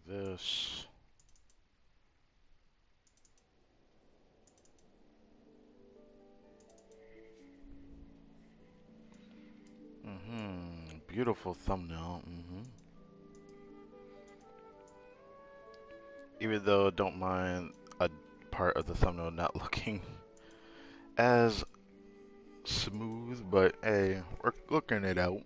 this. Beautiful thumbnail. Even though I don't mind a part of the thumbnail not looking as smooth, but hey, we're looking it out.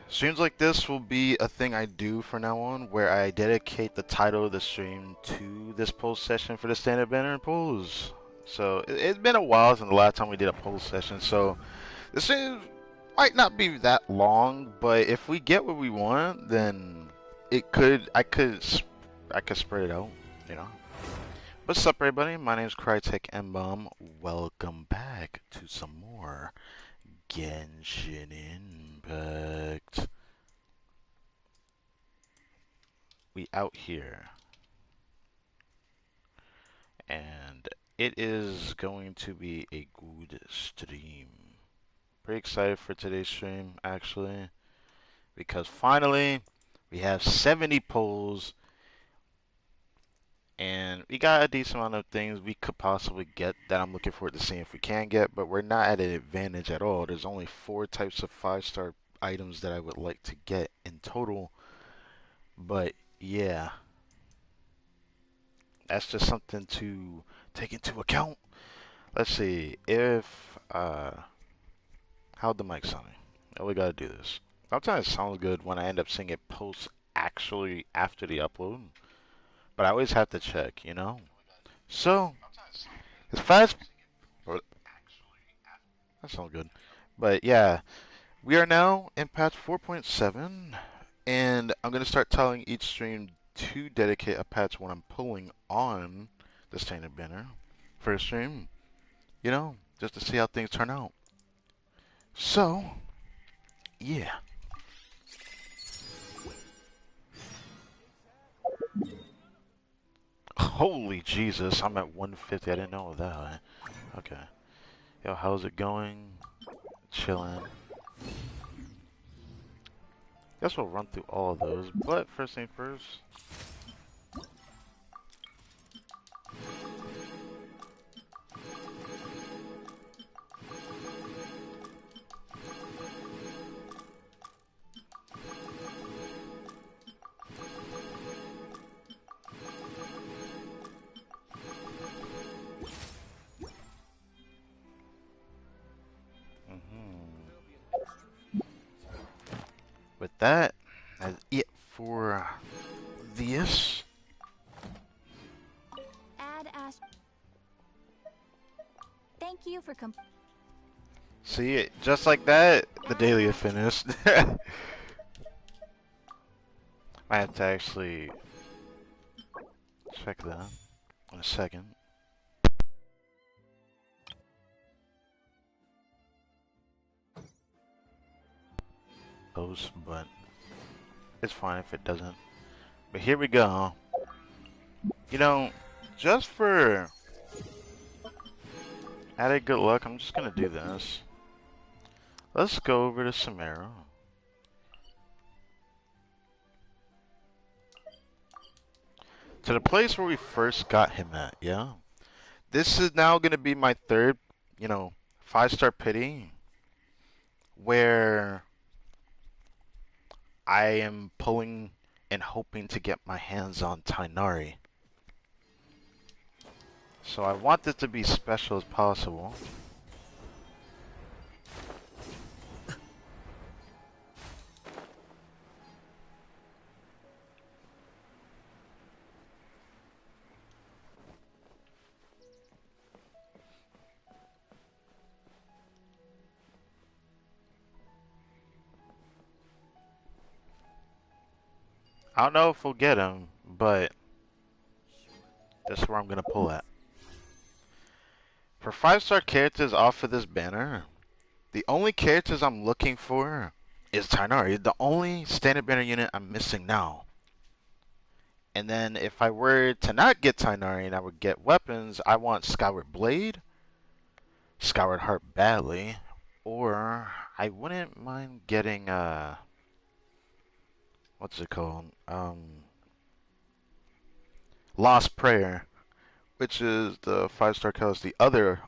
Streams like this will be a thing I do from now on, where I dedicate the title of the stream to this poll session for the stand-up banner and polls. So it's been a while since the last time we did a poll session, so this stream might not be that long, but if we get what we want, then I could spread it out, you know. What's up, everybody? My name is Crytek Mbom. Welcome back to some more Genshin Impact. We out here, and it is going to be a good stream. Pretty excited for today's stream, actually, because finally we have 70 polls, and we got a decent amount of things we could possibly get that I'm looking forward to seeing if we can get, but we're not at an advantage at all. There's only 4 types of 5-star items that I would like to get in total, but yeah, that's just something to take into account. Let's see if how'd the mic sound? Oh, we gotta do this. Sometimes it sounds good when I end up seeing it post actually after the upload, but I always have to check, you know. So as fast, that sounds good. But yeah, we are now in patch 4.7, and I'm gonna start telling each stream to dedicate a patch when I'm pulling on the standard banner for a stream, you know, just to see how things turn out. So, yeah. Holy Jesus, I'm at 150. I didn't know that. Okay. Yo, how's it going? Chilling. Guess we'll run through all of those, but first thing first. With that, that's it for this. Add as. Thank you for See it just like that. The daily is finished. I have to actually check that in a second. Post, but it's fine if it doesn't. But here we go. You know, just for added good luck, I'm just gonna do this. Let's go over to Samara. To the place where we first got him at, yeah? This is now gonna be my third, 5-star pity, where I am pulling and hoping to get my hands on Tighnari. So I want this to be special as possible. I don't know if we'll get him, but that's where I'm gonna pull at. For 5-star characters off of this banner, the only characters I'm looking for is Tighnari. The only standard banner unit I'm missing now. And then if I were to not get Tighnari and I would get weapons, I want Skyward Blade, Skyward Heart badly, or I wouldn't mind getting what's it called? Lost Prayer, which is the 5-star colorless, the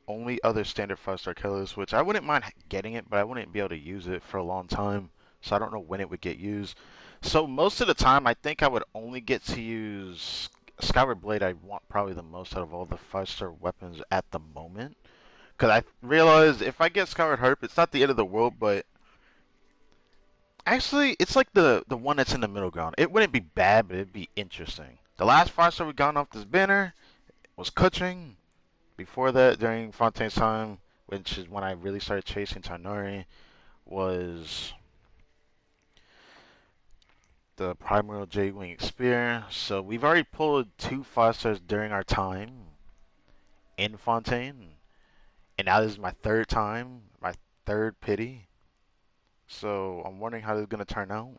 only other standard 5-star colorless, which I wouldn't mind getting it, but I wouldn't be able to use it for a long time, so I don't know when it would get used. So most of the time, I think I would only get to use Skyward Blade. I want probably the most out of all the 5-star weapons at the moment, because I realized if I get Skyward Harp, it's not the end of the world, but actually, it's like the one that's in the middle ground. It wouldn't be bad, but it'd be interesting. The last 5-star we got off this banner was Kuching. Before that, during Fontaine's time, which is when I really started chasing Tighnari, was the Primordial Jade Wing Spear. So we've already pulled 2 5-stars during our time in Fontaine, and now this is my 3rd time, my 3rd pity. So I'm wondering how this is gonna turn out.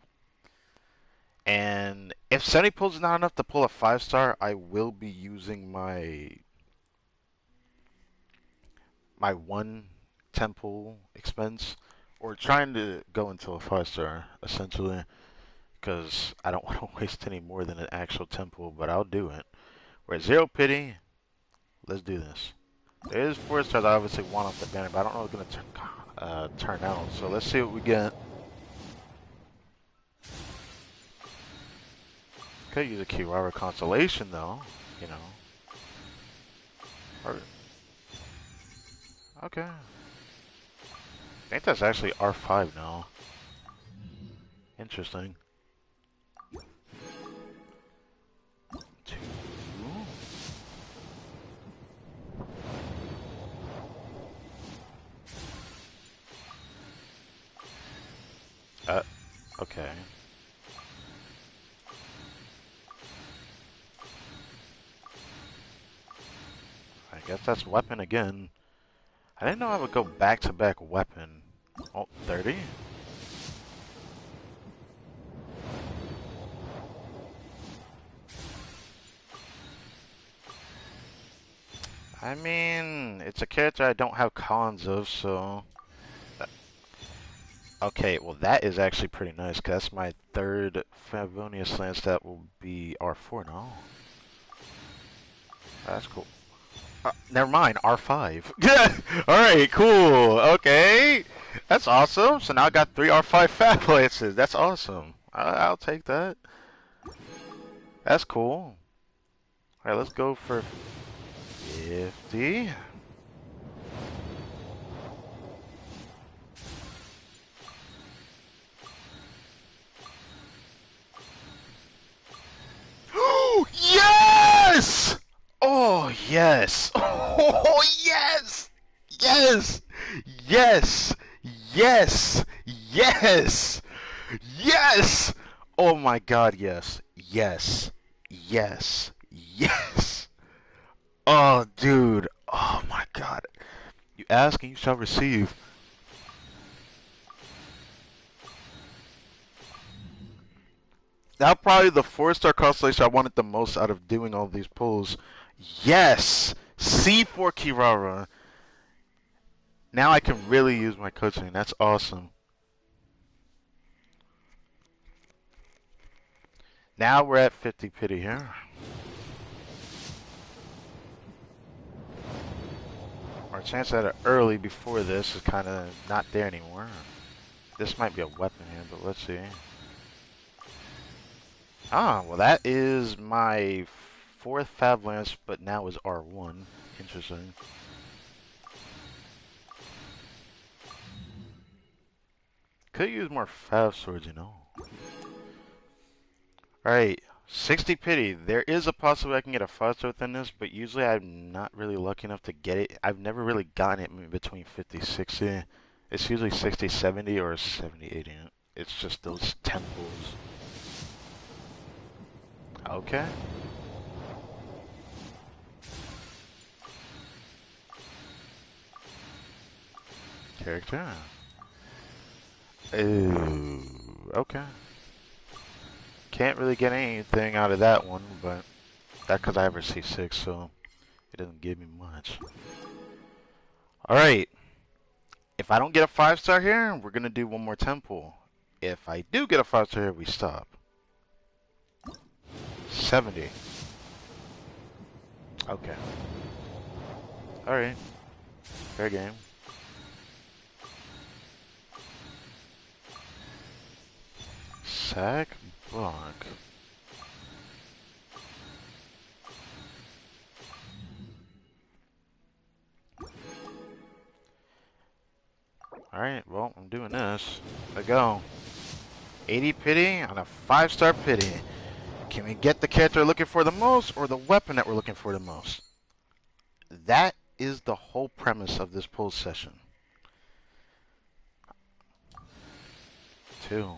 And if 70 pulls is not enough to pull a 5-star, I will be using my 1 temple expense, or trying to go into a 5-star essentially, because I don't want to waste any more than an actual temple, but I'll do it. We're at 0 pity. Let's do this. There is 4 stars I obviously want off the banner, but I don't know what's going to turn out. So let's see what we get. Could use a Kirara Constellation though, you know. Or, okay. I think that's actually R5 now. Interesting. 2. Okay. I guess that's weapon again. I didn't know I would go back-to-back weapon. Oh, 30? I mean, it's a character I don't have cons of, so... Okay, well that is actually pretty nice, because that's my 3rd Favonius Lance that will be R4 now. That's cool. Never mind, R5. Yeah! Alright, cool. Okay. That's awesome. So now I got 3 R5 Fab Lances. That's awesome. I'll take that. That's cool. Alright, let's go for 50. Yes! Oh, yes! Oh, yes! Yes! Yes! Yes! Yes! Yes! Oh my god, yes. Yes. Yes. Yes! Oh, dude. Oh my god. You ask and you shall receive. Now probably the 4-star constellation I wanted the most out of doing all these pulls. Yes! C4 Kirara. Now I can really use my coaching. That's awesome. Now we're at 50 pity here. Our chance at it early before this is kind of not there anymore. This might be a weapon here, but let's see. Ah, well that is my 4th Fab Lance, but now is R1. Interesting. Could use more Fab Swords, you know. Alright, 60 pity. There is a possibility I can get a 5-star within this, but usually I'm not really lucky enough to get it. I've never really gotten it in between 50, 60. It's usually 60, 70 or 70, 80. It's just those temples. Okay. Character. Ooh, okay. Can't really get anything out of that one, but that's because I have a C6, so it doesn't give me much. Alright. If I don't get a 5-star here, we're going to do one more temple. If I do get a 5-star here, we stop. 70. Okay. Alright. Fair game. Sack block. Alright, well, I'm doing this. Let go. 80 pity on a 5-star pity. Can we get the character we're looking for the most or the weapon that we're looking for the most? That is the whole premise of this pull session. 2,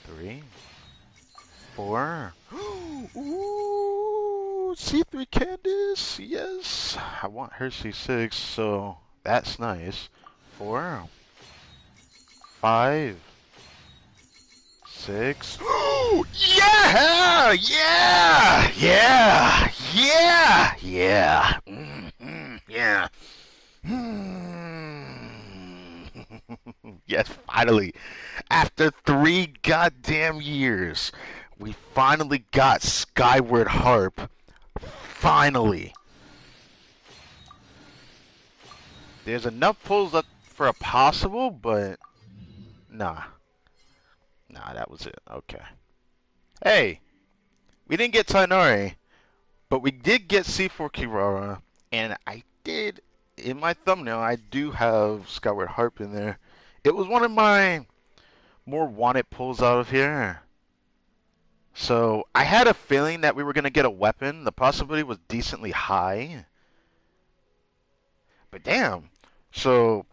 3, 4. Ooh, C3 Candace. Yes. I want her C6, so that's nice. 4, 5, 6. Yeah! Yeah! Yeah! Yeah! Yeah! Yeah. Yes, finally. After 3 goddamn years, we finally got Skyward Harp. Finally. There's enough pulls up for a possible, but nah. Nah, that was it. Okay. Hey, we didn't get Tighnari, but we did get C4 Kirara, and I did, in my thumbnail, I do have Skyward Harp in there. It was one of my more wanted pulls out of here. So I had a feeling that we were going to get a weapon. The possibility was decently high. But damn. So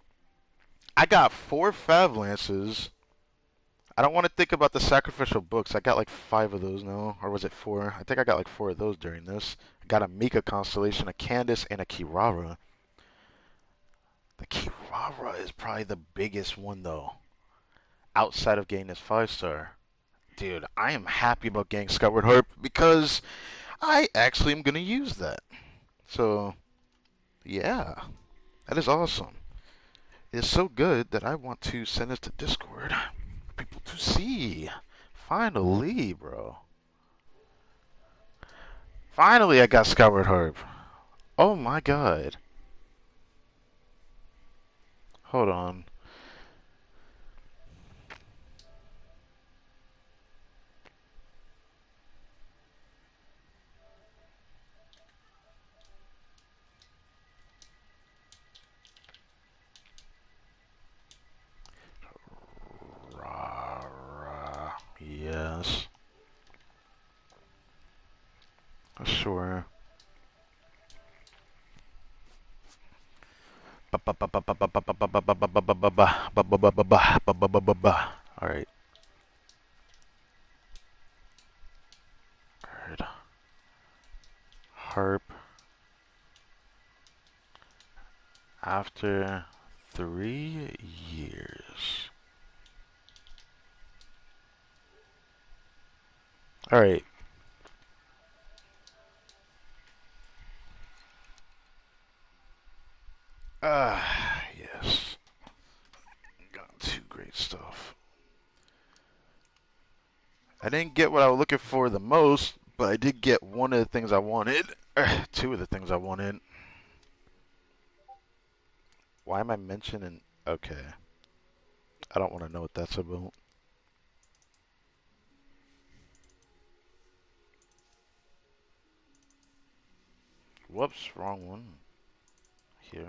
I got 4 Fav Lances. I don't want to think about the sacrificial books. I got like 5 of those now. Or was it 4? I think I got like 4 of those during this. I got a Mika Constellation, a Candace, and a Kirara. The Kirara is probably the biggest one though. Outside of getting this 5-star. Dude, I am happy about getting Skyward Harp because I actually am going to use that. So, yeah. That is awesome. It is so good that I want to send this to Discord for people to see. Finally, bro. Finally, I got Skyward Harp. Oh my god. Hold on. Yes. Sure. Alright. Harp. After 3 years. Alright. Yes. Got 2 great stuff. I didn't get what I was looking for the most, but I did get one of the things I wanted. 2 of the things I wanted. Why am I mentioning... Okay. I don't want to know what that's about. Whoops, wrong one. Here.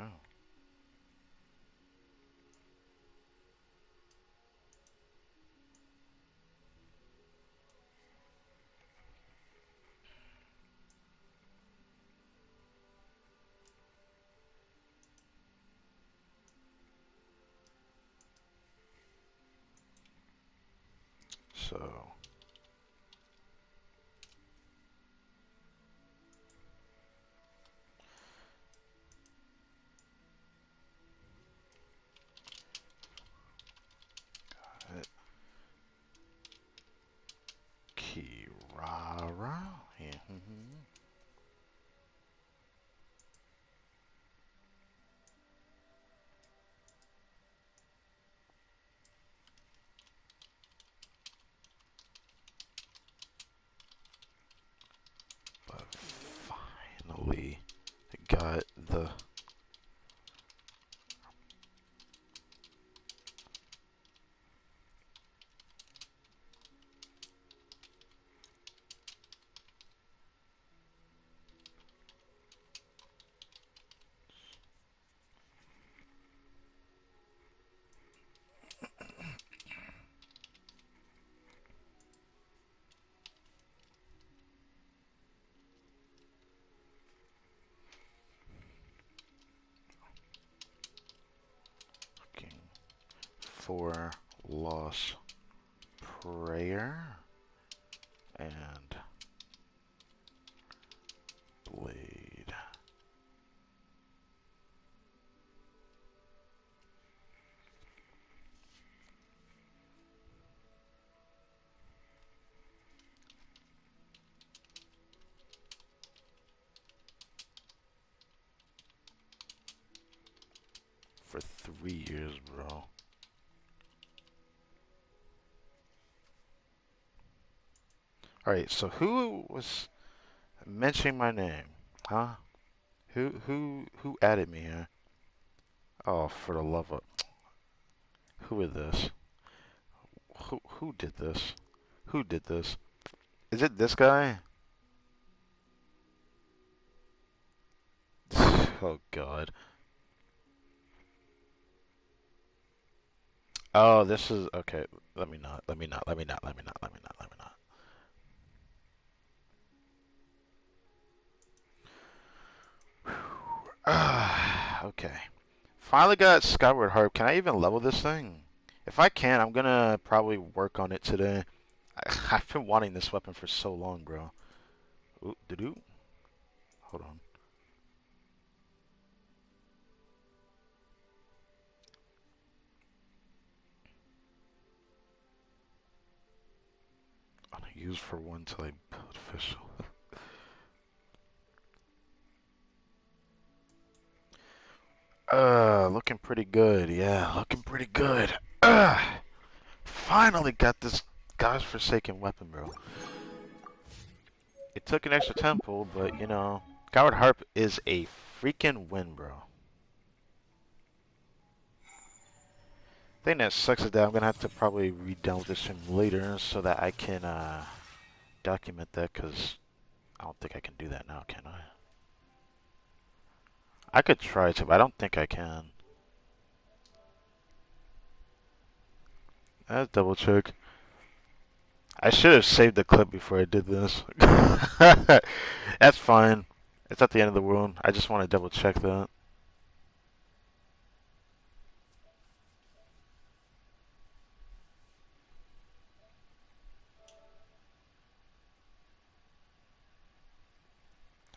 So... Kirara. Yeah. got the... Looking for lost prayer and blade. For 3 years, bro. Alright, so who was mentioning my name? Huh? Who added me here? Oh, for the love of... Who is this? Who did this? Who did this? Is it this guy? Oh god. Oh, this is okay. Let me not. Let me not. Let me not. Let me not. Let me not. Let me not. Okay. Finally got Skyward Harp. Can I even level this thing? If I can, I'm gonna probably work on it today. I've been wanting this weapon for so long, bro. Ooh, doo-doo. Hold on. I'm gonna use for one till I build official. Looking pretty good. Yeah, looking pretty good. Finally got this God's forsaken weapon, bro. It took an extra temple, but you know, Skyward Harp is a freaking win, bro. Thing that sucks is that I'm gonna have to probably re-download this stream later so that I can document that, because I don't think I can do that now, can I? I could try to, but I don't think I can. Let's double check. I should have saved the clip before I did this. That's fine. It's not the end of the world. I just want to double check that.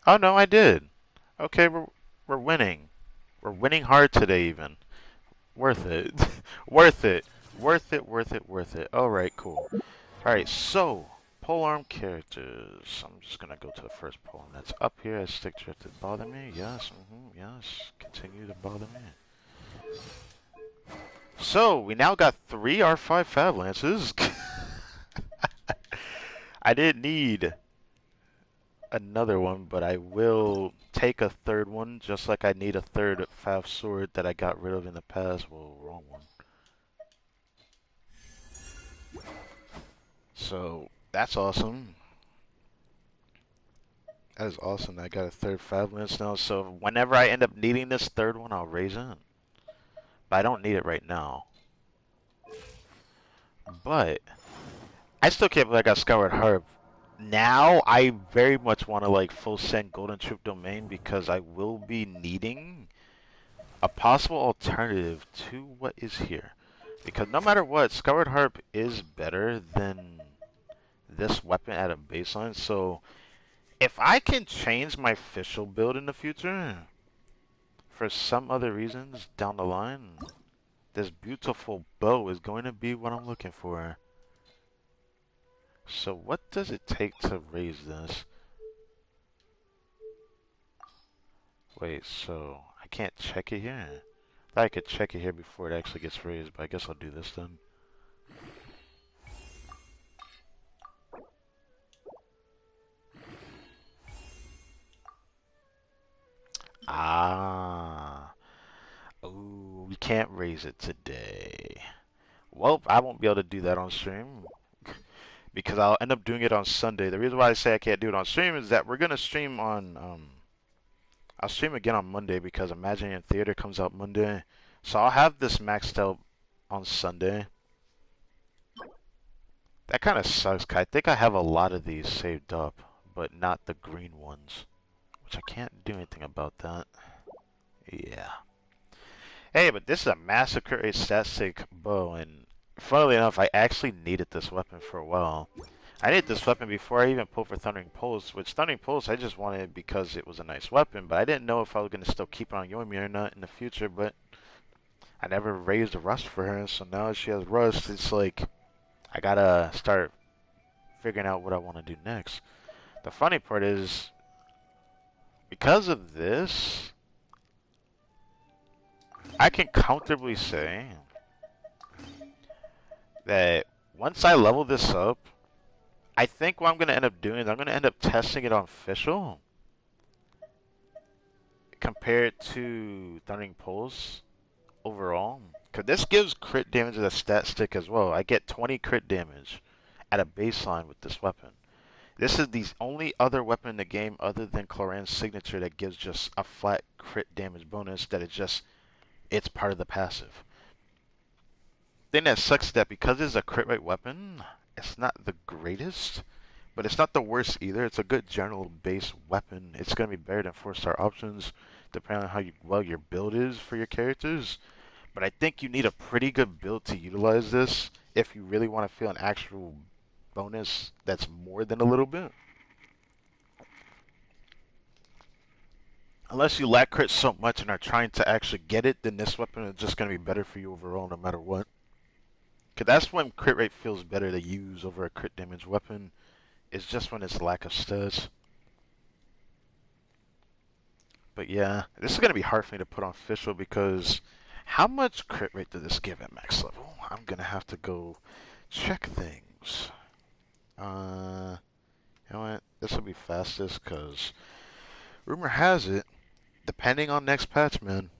Oh no, I did. Okay, we're winning. We're winning hard today, even. Worth it. Worth it. Worth it, worth it, worth it. Alright, cool. Alright, so, polearm characters. I'm just gonna go to the first polearm that's up here. As stick drift to bother me. Yes, yes. Continue to bother me. So, we now got 3 R5 Fab Lances. I didn't need another one, but I will take a third one, just like I need a third Fab Sword that I got rid of in the past. Well, wrong one. So, that's awesome. That is awesome. I got a third Fab Lance now, so whenever I end up needing this third one, I'll raise it. But I don't need it right now. But I still can't believe I got Skyward Harp. Now I very much want to like full send Golden Troop Domain, because I will be needing a possible alternative to what is here. Because no matter what, Skyward Harp is better than this weapon at a baseline. So if I can change my official build in the future for some other reasons down the line, this beautiful bow is going to be what I'm looking for. So what does it take to raise this? Wait, so I can't check it here? I thought I could check it here before it actually gets raised, but I guess I'll do this then. Ah. Ooh, we can't raise it today. Well, I won't be able to do that on stream because I'll end up doing it on Sunday. The reason why I say I can't do it on stream is that we're gonna stream on I'll stream again on Monday because Imagineering Theater comes out Monday. So I'll have this maxed out on Sunday. That kind of sucks, 'cause I think I have a lot of these saved up, but not the green ones, which I can't do anything about that. Yeah. Hey, but this is a massacre static bow, and funnily enough, I actually needed this weapon for a while. I needed this weapon before I even pulled for Thundering Pulse, which Thundering Pulse I just wanted because it was a nice weapon, but I didn't know if I was going to still keep it on Yomi or not in the future, but I never raised a rust for her, so now she has rust, it's like, I gotta start figuring out what I want to do next. The funny part is, because of this, I can comfortably say that once I level this up, I think what I'm going to end up doing is I'm going to end up testing it on official compared to Thundering Pulse overall. Because this gives crit damage as a stat stick as well. I get 20 crit damage at a baseline with this weapon. This is the only other weapon in the game other than Cloran's signature that gives just a flat crit damage bonus that is just, it's part of the passive. Thing that sucks is that because it's a crit rate weapon, it's not the greatest, but it's not the worst either. It's a good general base weapon. It's going to be better than 4-star options, depending on how well your build is for your characters. But I think you need a pretty good build to utilize this if you really want to feel an actual bonus that's more than a little bit. Unless you lack crit so much and are trying to actually get it, then this weapon is just going to be better for you overall no matter what. Because that's when crit rate feels better to use over a crit damage weapon. It's just when it's lack of stats. But yeah, this is going to be hard for me to put on official because how much crit rate did this give at max level? I'm going to have to go check things. You know what? This will be fastest because rumor has it, depending on next patch, man.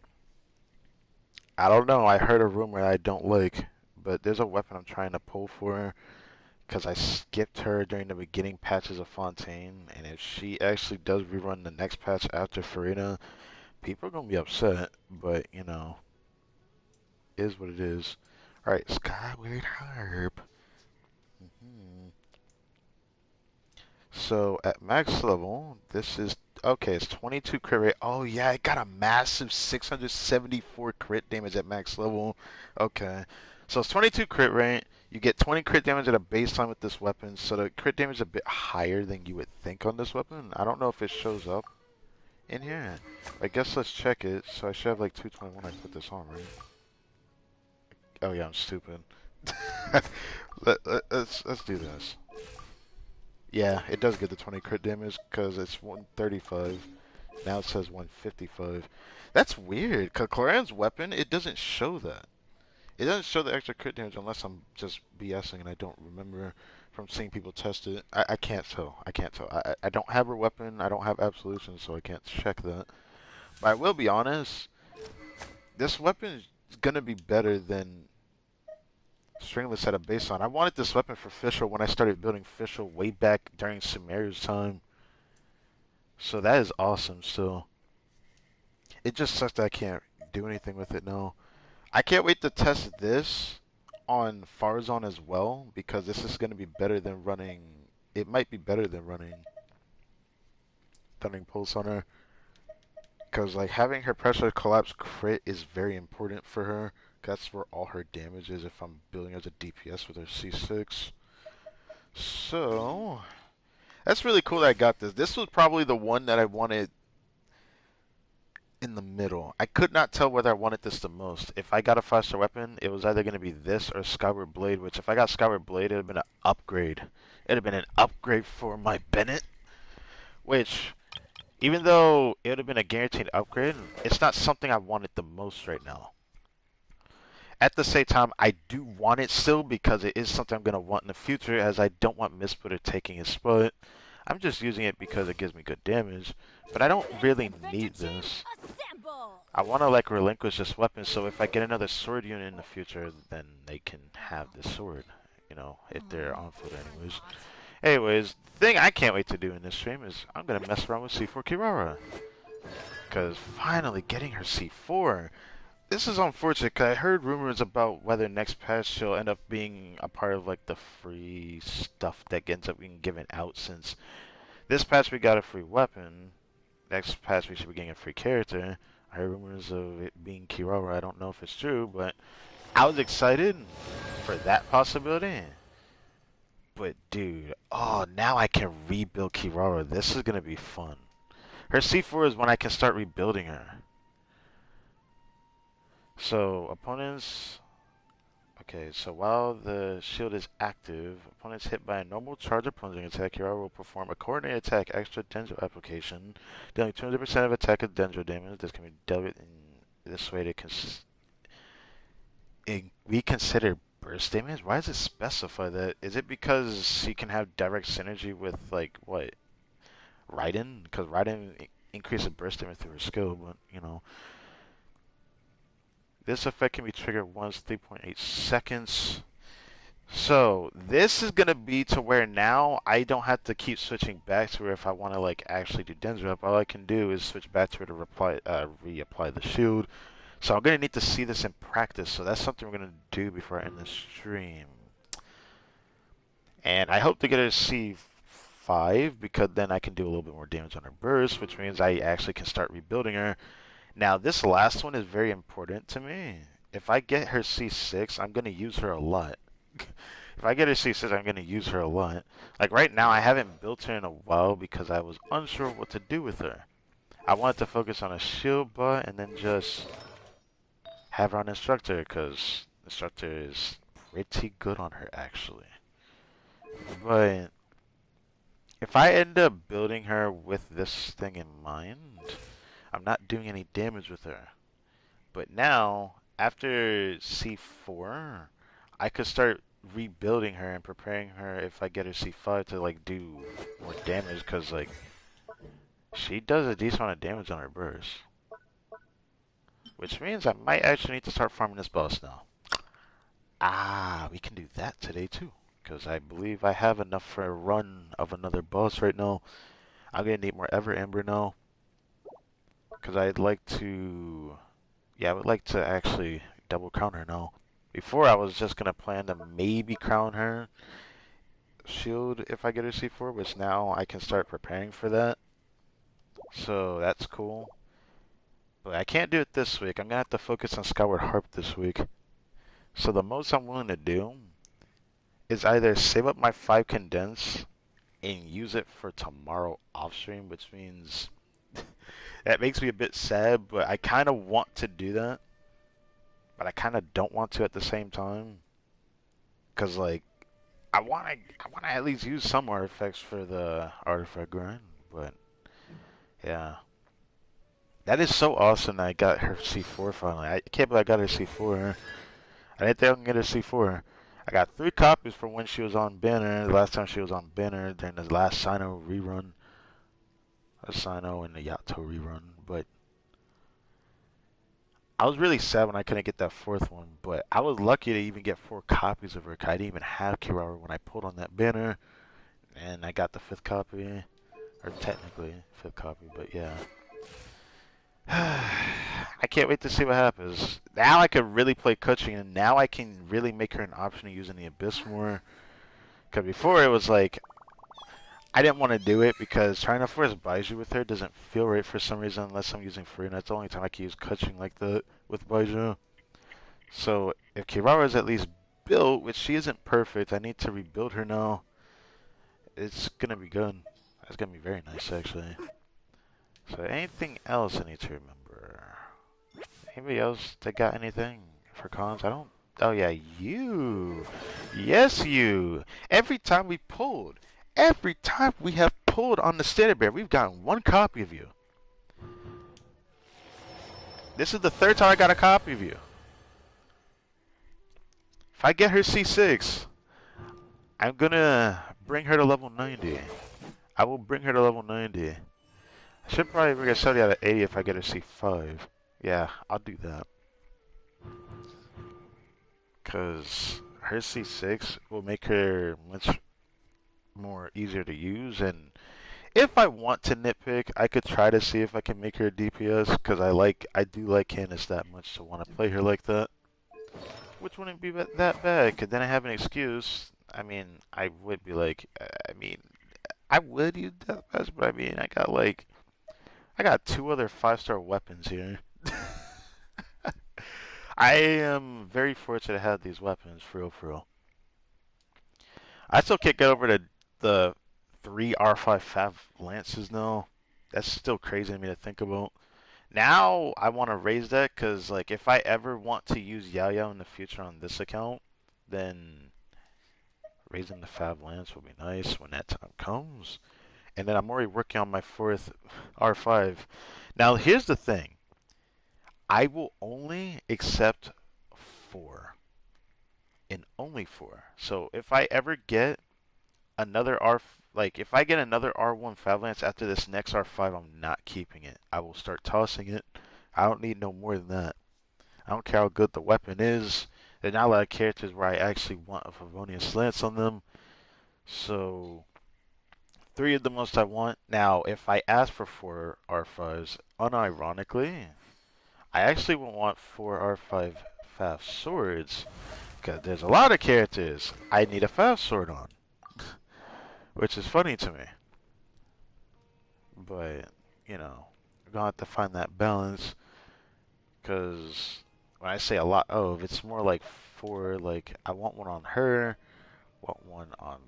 I don't know. I heard a rumor I don't like, but there's a weapon I'm trying to pull for her because I skipped her during the beginning patches of Fontaine, and if she actually does rerun the next patch after Farina, people are gonna be upset. But you know, is what it is. All right, Skyward Harp. So at max level, this is okay. It's 22 crit rate. Oh yeah, it got a massive 674 crit damage at max level. Okay, so it's 22 crit rate. You get 20 crit damage at a baseline with this weapon, so the crit damage is a bit higher than you would think on this weapon. I don't know if it shows up in here. I guess let's check it. So I should have like 221 when I put this on, right? Oh yeah, I'm stupid. Let's do this. Yeah, it does get the 20 crit damage because it's 135. Now it says 155. That's weird, because Cloran's weapon, it doesn't show that. It doesn't show the extra crit damage unless I'm just BSing and I don't remember from seeing people test it. I can't tell. I can't tell. I don't have her weapon. I don't have Absolution, so I can't check that. But I will be honest, this weapon is going to be better than Stringless at a baseline. I wanted this weapon for Fischl when I started building Fischl way back during Sumeru's time. So that is awesome still. It just sucks that I can't do anything with it now. I can't wait to test this on Farzan as well, because this is going to be better than running... It might be better than running Thundering Pulse on her. Because like having her pressure collapse crit is very important for her. That's where all her damage is if I'm building as a DPS with her C6. So, that's really cool that I got this. This was probably the one that I wanted in the middle. I could not tell whether I wanted this the most. If I got a 5-star weapon, it was either going to be this or Skyward Blade, which if I got Skyward Blade, it would have been an upgrade. It would have been an upgrade for my Bennett, which, even though it would have been a guaranteed upgrade, it's not something I wanted the most right now. At the same time, I do want it still because it is something I'm going to want in the future, as I don't want Mistputter taking his spot. I'm just using it because it gives me good damage, but I don't really need this. I want to like relinquish this weapon, so if I get another sword unit in the future, then they can have this sword. You know, if they're on foot anyways. Anyways, the thing I can't wait to do in this stream is I'm gonna mess around with C4 Kirara. Because finally getting her C4. This is unfortunate because I heard rumors about whether next patch she'll end up being a part of like the free stuff that ends up being given out, since this patch we got a free weapon. Next patch we should be getting a free character. I heard rumors of it being Kirara. I don't know if it's true, but I was excited for that possibility. But dude, oh, now I can rebuild Kirara. This is gonna be fun. Her C4 is when I can start rebuilding her. So opponents, okay, so while the shield is active, opponents hit by a normal charge or plunging attack, Kirara will perform a coordinated attack extra Dendro application, dealing 200% of attack of Dendro damage. This can be dealt with in this way to be considered burst damage. Why does it specify that? Is it because she can have direct synergy with like what? Raiden? Because Raiden increases burst damage through her skill, but you know. This effect can be triggered once 3.8 seconds. So this is gonna be to where now I don't have to keep switching back to her if I want to like actually do Dendro up. All I can do is switch back to her to reapply the shield. So I'm gonna need to see this in practice. So that's something we're gonna do before I end the stream. And I hope to get her C5 because then I can do a little bit more damage on her burst, which means I actually can start rebuilding her. Now, this last one is very important to me. If I get her C6, I'm going to use her a lot. If I get her C6, I'm going to use her a lot. Like, right now, I haven't built her in a while because I was unsure what to do with her. I wanted to focus on a shield butt and then just have her on Instructor, because Instructor is pretty good on her, actually. But if I end up building her with this thing in mind, I'm not doing any damage with her. But now, after C4, I could start rebuilding her and preparing her if I get her C5 to like do more damage, because like she does a decent amount of damage on her burst. Which means I might actually need to start farming this boss now. Ah, we can do that today too, because I believe I have enough for a run of another boss right now. I'm gonna need more Ever Ember now, because I'd like to, yeah, I would like to actually double crown her now. Before I was just gonna plan to maybe crown her shield if I get her C4, which now I can start preparing for that. So that's cool. But I can't do it this week. I'm gonna have to focus on Skyward Harp this week. So the most I'm willing to do is either save up my 5 condense and use it for tomorrow off stream, which means that makes me a bit sad, but I kind of want to do that. But I kind of don't want to at the same time. Cause like, I wanna at least use some artifacts for the artifact grind, but yeah. That is so awesome that I got her C4 finally. I can't believe I got her C4. I didn't think I can get her C4. I got 3 copies from when she was on Banner, the last time she was on Banner, during the last Sino rerun. A Sino and the Yato rerun, but I was really sad when I couldn't get that 4th one, but I was lucky to even get 4 copies of her, 'cause I didn't even have Kirara when I pulled on that banner, and I got the 5th copy, or technically 5th copy, but yeah. I can't wait to see what happens. Now I can really play coaching, and now I can really make her an option to use in the Abyss more, because before it was like, I didn't want to do it because trying to force Baiju with her doesn't feel right for some reason unless I'm using free, and that's the only time I can use coaching like that with Baiju. So if Kirara is at least built, which she isn't perfect, I need to rebuild her now. It's gonna be good. It's gonna be very nice actually. So anything else I need to remember? Anybody else that got anything for cons? I don't. Oh yeah, you. Yes, you. Every time we have pulled on the Standard Bear, we've gotten 1 copy of you. This is the 3rd time I got a copy of you. If I get her C6, I'm gonna bring her to level 90. I will bring her to level 90. I should probably bring her 70 out of 80 if I get her C5. Yeah, I'll do that. Because her C6 will make her much more easier to use. And if I want to nitpick, I could try to see if I can make her a DPS. Because I do like Candace that much to want to play her like that. Which wouldn't be that bad. Because then I have an excuse. I mean, I would be like, I would use Deathmatch, but I mean, I got two other 5-star weapons here. I am very fortunate to have these weapons, for real, for real. I still can't get over the 3 R5 Fav Lances, though. That's still crazy to me to think about. Now, I want to raise that, because, like, if I ever want to use Yao Yao in the future on this account, then raising the Fav Lance will be nice when that time comes. And then I'm already working on my 4th R5. Now, here's the thing. I will only accept 4. And only 4. So if I ever get another if I get another R1 Fablance after this next R5, I'm not keeping it. I will start tossing it. I don't need no more than that. I don't care how good the weapon is. There's not a lot of characters where I actually want a Favonius Lance on them. So 3 of the most I want. Now, if I ask for 4 R5s, unironically, I actually won't want 4 R5 Faf swords, because there's a lot of characters I need a Faf sword on, which is funny to me. But, we're going to have to find that balance, because when I say a lot of, it's more like 4, like, I want one on her, want one on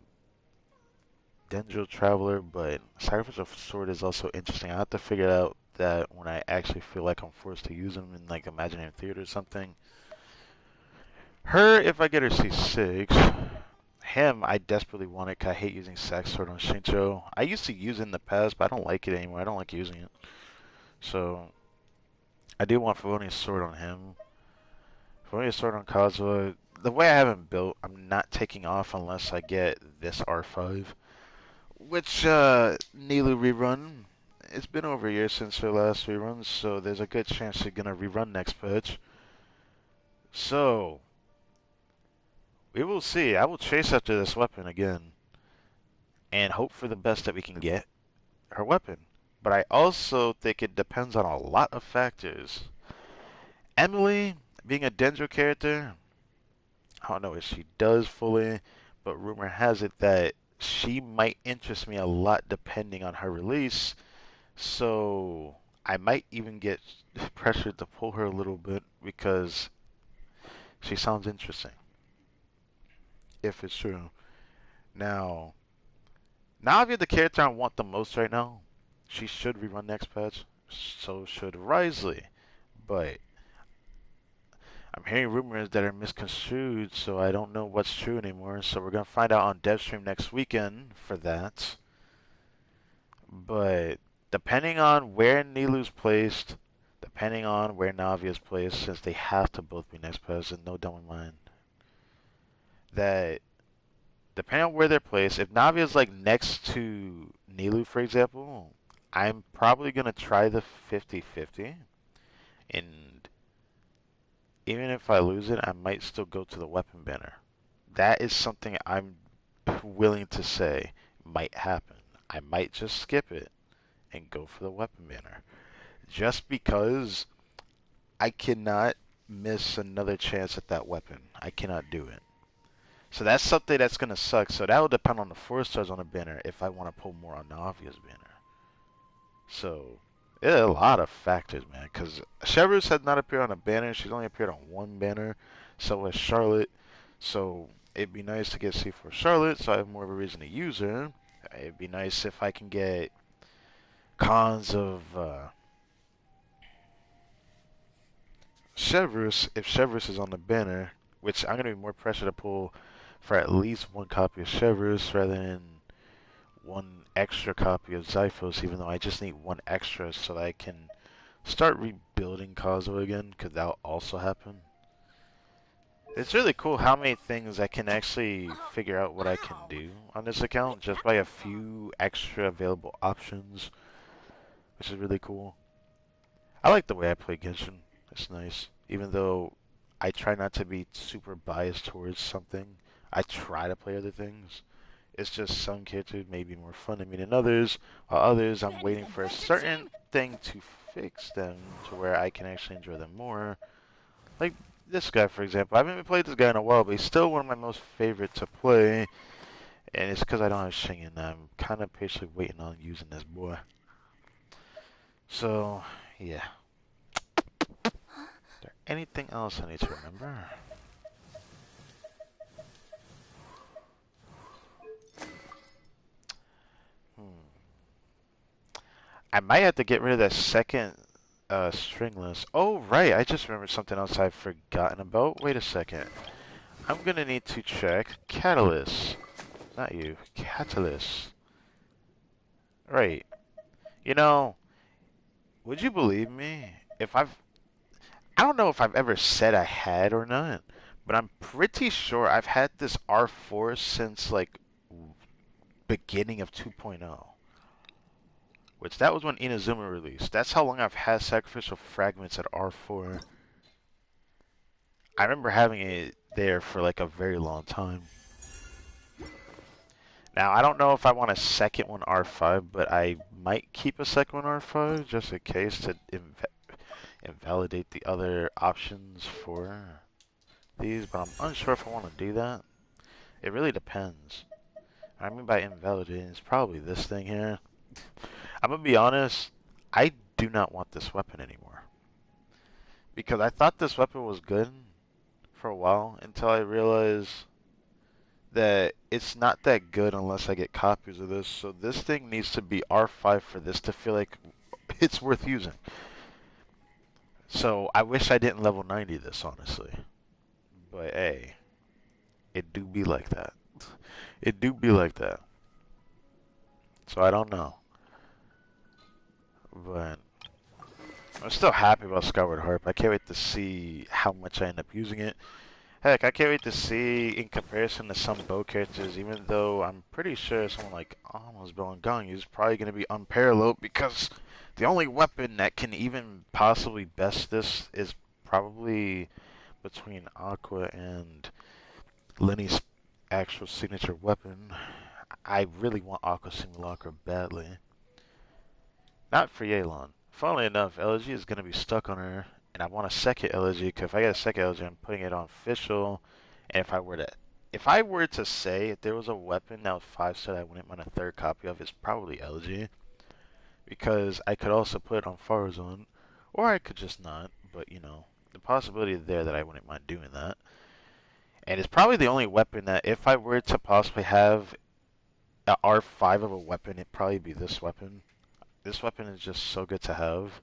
Dendro Traveler, but Sacrificial Sword is also interesting. I have to figure out that when I actually feel like I'm forced to use them in like Imaginary Theater or something. Her, if I get her C6. Him, I desperately want it because I hate using Sax Sword on Shincho. I used to use it in the past, but I don't like it anymore. I don't like using it. So, I do want Favonius Sword on him. Favonius Sword on Kazuha. The way I have him built, I'm not taking off unless I get this R5. Which, Nilu rerun. It's been over a year since her last rerun, so there's a good chance she's gonna rerun next patch. So, we will see. I will chase after this weapon again. And hope for the best that we can get her weapon. But I also think it depends on a lot of factors. Emily, being a Dendro character, I don't know if she does fully, but rumor has it that she might interest me a lot depending on her release. So I might even get pressured to pull her a little bit because she sounds interesting. If it's true. Now if you're the character I want the most right now, she should rerun next patch. So should Risley. But I'm hearing rumors that are misconstrued, so I don't know what's true anymore. So we're gonna find out on DevStream next weekend for that. But depending on where Nilu's placed, depending on where Navia's placed, since they have to both be next patch, and no doubt in mind that depending on where they're placed, if Navia's like next to Nilu, for example, I'm probably gonna try the 50-50, and even if I lose it, I might still go to the weapon banner. That is something I'm willing to say might happen. I might just skip it and go for the weapon banner. Just because I cannot miss another chance at that weapon. I cannot do it. So that's something that's going to suck. So that will depend on the 4 stars on the banner if I want to pull more on Navia's banner. So, there are a lot of factors, man. Because Chevrus has not appeared on a banner. She's only appeared on 1 banner. So has Charlotte. So, it'd be nice to get C4 Charlotte, so I have more of a reason to use her. It'd be nice if I can get cons of Chevrus, if Chevrus is on the banner, which I'm going to be more pressure to pull for at least 1 copy of Chevrus rather than 1 extra copy of Zyphos, even though I just need 1 extra so that I can start rebuilding Kazuo again, because that'll also happen. It's really cool how many things I can actually figure out what I can do on this account just by a few extra available options, which is really cool. I like the way I play Genshin. It's nice. Even though I try not to be super biased towards something, I try to play other things. It's just some characters may be more fun to me than others, while others I'm waiting for a certain thing to fix them to where I can actually enjoy them more. Like this guy, for example. I haven't even played this guy in a while, but he's still one of my most favorite to play, and it's because I don't have Shingen. I'm kind of patiently waiting on using this boy. So, yeah. Is there anything else I need to remember? Hmm. I might have to get rid of that second stringless. Oh, right. I just remembered something else I've forgotten about. Wait a second. I'm gonna need to check Catalyst. Not you. Catalyst. Right. You know, would you believe me? I don't know if I've ever said I had or not, but I'm pretty sure I've had this R4 since like beginning of 2.0. Which that was when Inazuma released. That's how long I've had Sacrificial Fragments at R4. I remember having it there for like a very long time. Now, I don't know if I want a second one R5, but I might keep a second one R5 just in case to invalidate the other options for these, but I'm unsure if I want to do that. It really depends. I mean by invalidating is probably this thing here. I'm gonna be honest, I do not want this weapon anymore. Because I thought this weapon was good for a while until I realized that it's not that good unless I get copies of this. So this thing needs to be R5 for this to feel like it's worth using. So I wish I didn't level 90 this, honestly. But hey, it do be like that. It do be like that. So I don't know. But I'm still happy about Skyward Harp. I can't wait to see how much I end up using it. Heck, I can't wait to see in comparison to some bow characters, even though I'm pretty sure someone like Almost Belongong is probably going to be unparalleled because the only weapon that can even possibly best this is probably between Aqua and Lenny's actual signature weapon. I really want Aqua Simulacra badly. Not for Yelan. Funnily enough, LG is going to be stuck on her, and I want a second LG, because if I get a second LG, I'm putting it on official, and if I were to say if there was a weapon that was 5-star that I wouldn't mind a third copy of, it's probably LG, because I could also put it on Farazan, or I could just not, but you know, the possibility is there that I wouldn't mind doing that. And it's probably the only weapon that if I were to possibly have a R5 of a weapon, it'd probably be this weapon. This weapon is just so good to have.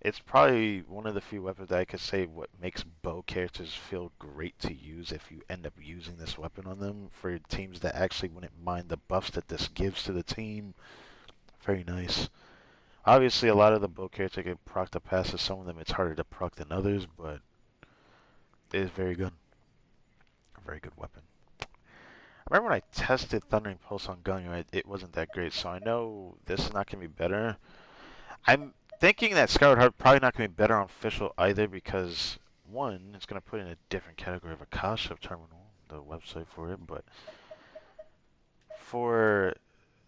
It's probably one of the few weapons that I could say what makes bow characters feel great to use if you end up using this weapon on them for teams that actually wouldn't mind the buffs that this gives to the team. Very nice. Obviously, a lot of the bow characters get proc the passes. Some of them it's harder to proc than others, but it is very good. A very good weapon. I remember when I tested Thundering Pulse on Gunyo, it wasn't that great, so I know this is not going to be better. I'm thinking that Skyward Heart probably not going to be better on official either because, one, it's going to put in a different category of Akasha Terminal, the website for it, but for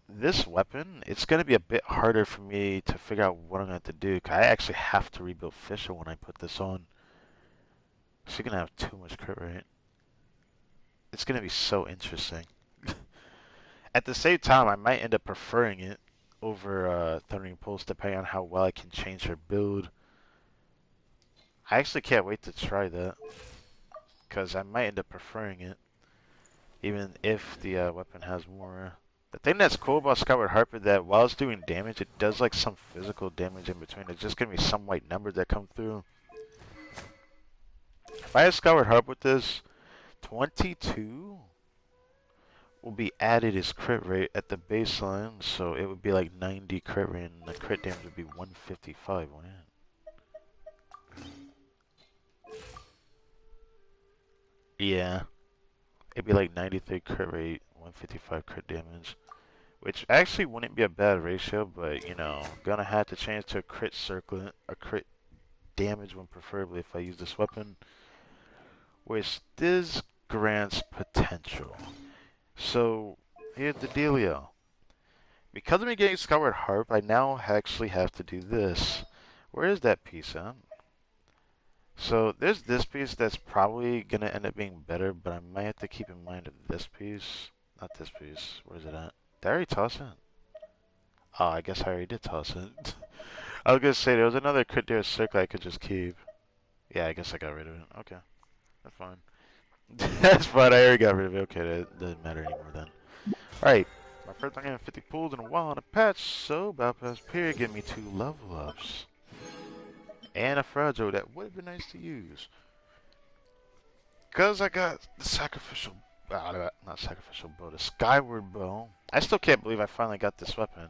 this weapon, it's going to be a bit harder for me to figure out what I'm going to have to do. 'Cause I actually have to rebuild Fisher when I put this on. So you're going to have too much crit rate. It's going to be so interesting. At the same time, I might end up preferring it over Thundering Pulse depending on how well I can change her build. I actually can't wait to try that because I might end up preferring it even if the weapon has more. The thing that's cool about Skyward Harp is that while it's doing damage, it does like some physical damage in between. There's just gonna be some white numbers that come through. If I had Skyward Harp with this, 22 will be added as crit rate at the baseline, so it would be like 90 crit rate, and the crit damage would be 155. Man. Yeah, it'd be like 93 crit rate, 155 crit damage. Which actually wouldn't be a bad ratio, but you know, gonna have to change to a crit circlet, a crit damage one preferably if I use this weapon, which this grants potential. So here's the dealio. Because I'm getting Skyward Harp, I now actually have to do this. Where is that piece at? So there's this piece that's probably gonna end up being better, but I might have to keep in mind this piece. Not this piece. Where's it at? Did I already toss it? Oh, I guess I already did toss it. I was gonna say there was another crit there circle I could just keep. Yeah, I guess I got rid of it. Okay, that's fine. That's fine. I already got rid of it. Okay, that doesn't matter anymore then. Alright, my first 150 pulls in a while on a patch, so Bypass Period give me 2 level ups. And a Fragile that would have been nice to use. Because I got the sacrificial, not sacrificial bow, the Skyward Bow. I still can't believe I finally got this weapon.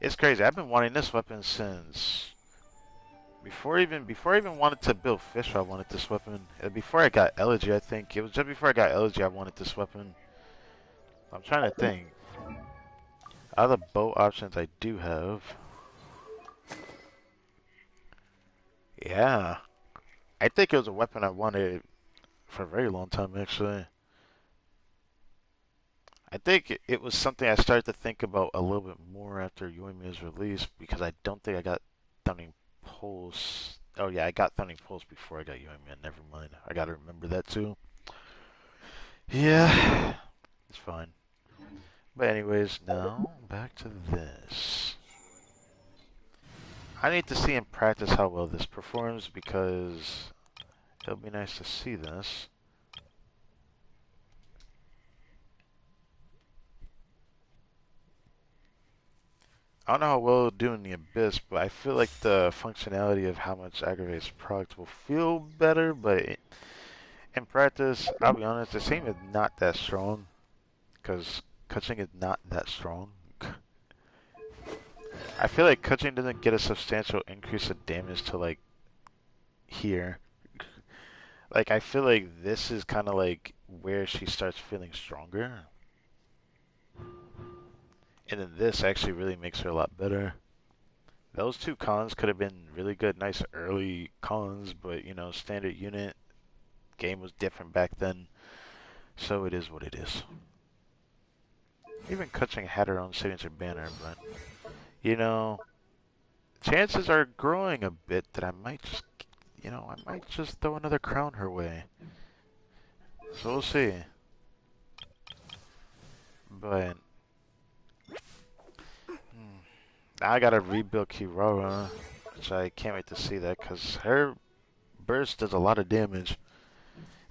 It's crazy. I've been wanting this weapon since before I even wanted to build fish. I wanted this weapon. Before I got Elegy, I think it was just before I got Elegy. I wanted this weapon. I'm trying to think. Out of the bow options I do have, yeah, I think it was a weapon I wanted for a very long time actually. I think it was something I started to think about a little bit more after Yoimiya's release because I don't think I got Thundering Pulse. Oh yeah, I got Thundering Pulse before I got Yoimiya. Never mind. I gotta remember that too. Yeah, it's fine. But anyways, now back to this. I need to see in practice how well this performs because it'll be nice to see this. I don't know how well it'll do in the Abyss, but I feel like the functionality of how much aggravates product will feel better, but in practice, I'll be honest, the same is not that strong, because Kuching is not that strong. I feel like Kuching doesn't get a substantial increase of damage to, like, here. Like, I feel like this is kind of like where she starts feeling stronger. And then this actually really makes her a lot better. Those two cons could have been really good, nice early cons, but you know, standard unit game was different back then, so it is what it is. Even Kuching had her own signature banner, but you know, chances are growing a bit that I might just, I might just throw another crown her way. So we'll see. But now I gotta rebuild Kirara, which I can't wait to see that because her burst does a lot of damage.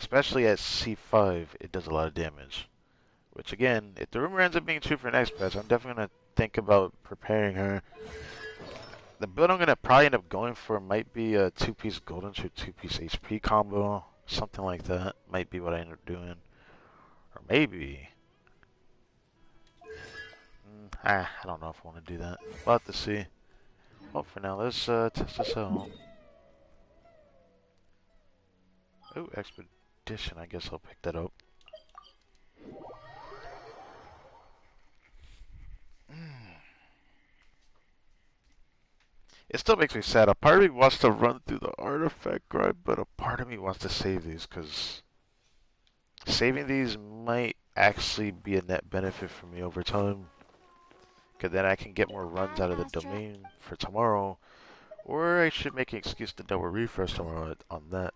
Especially at C5, it does a lot of damage. Which again, if the rumor ends up being true for next patch, I'm definitely gonna think about preparing her. The build I'm gonna probably end up going for might be a 2-piece golden shoot, 2-piece HP combo, something like that. Might be what I end up doing, or maybe. I don't know if I want to do that. We'll have to see. Well, for now, let's test this out. Oh, expedition. I guess I'll pick that up. It still makes me sad. A part of me wants to run through the artifact grind, but a part of me wants to save these because saving these might actually be a net benefit for me over time. Because then I can get more runs out of the domain for tomorrow. Or I should make an excuse to double refresh tomorrow on that.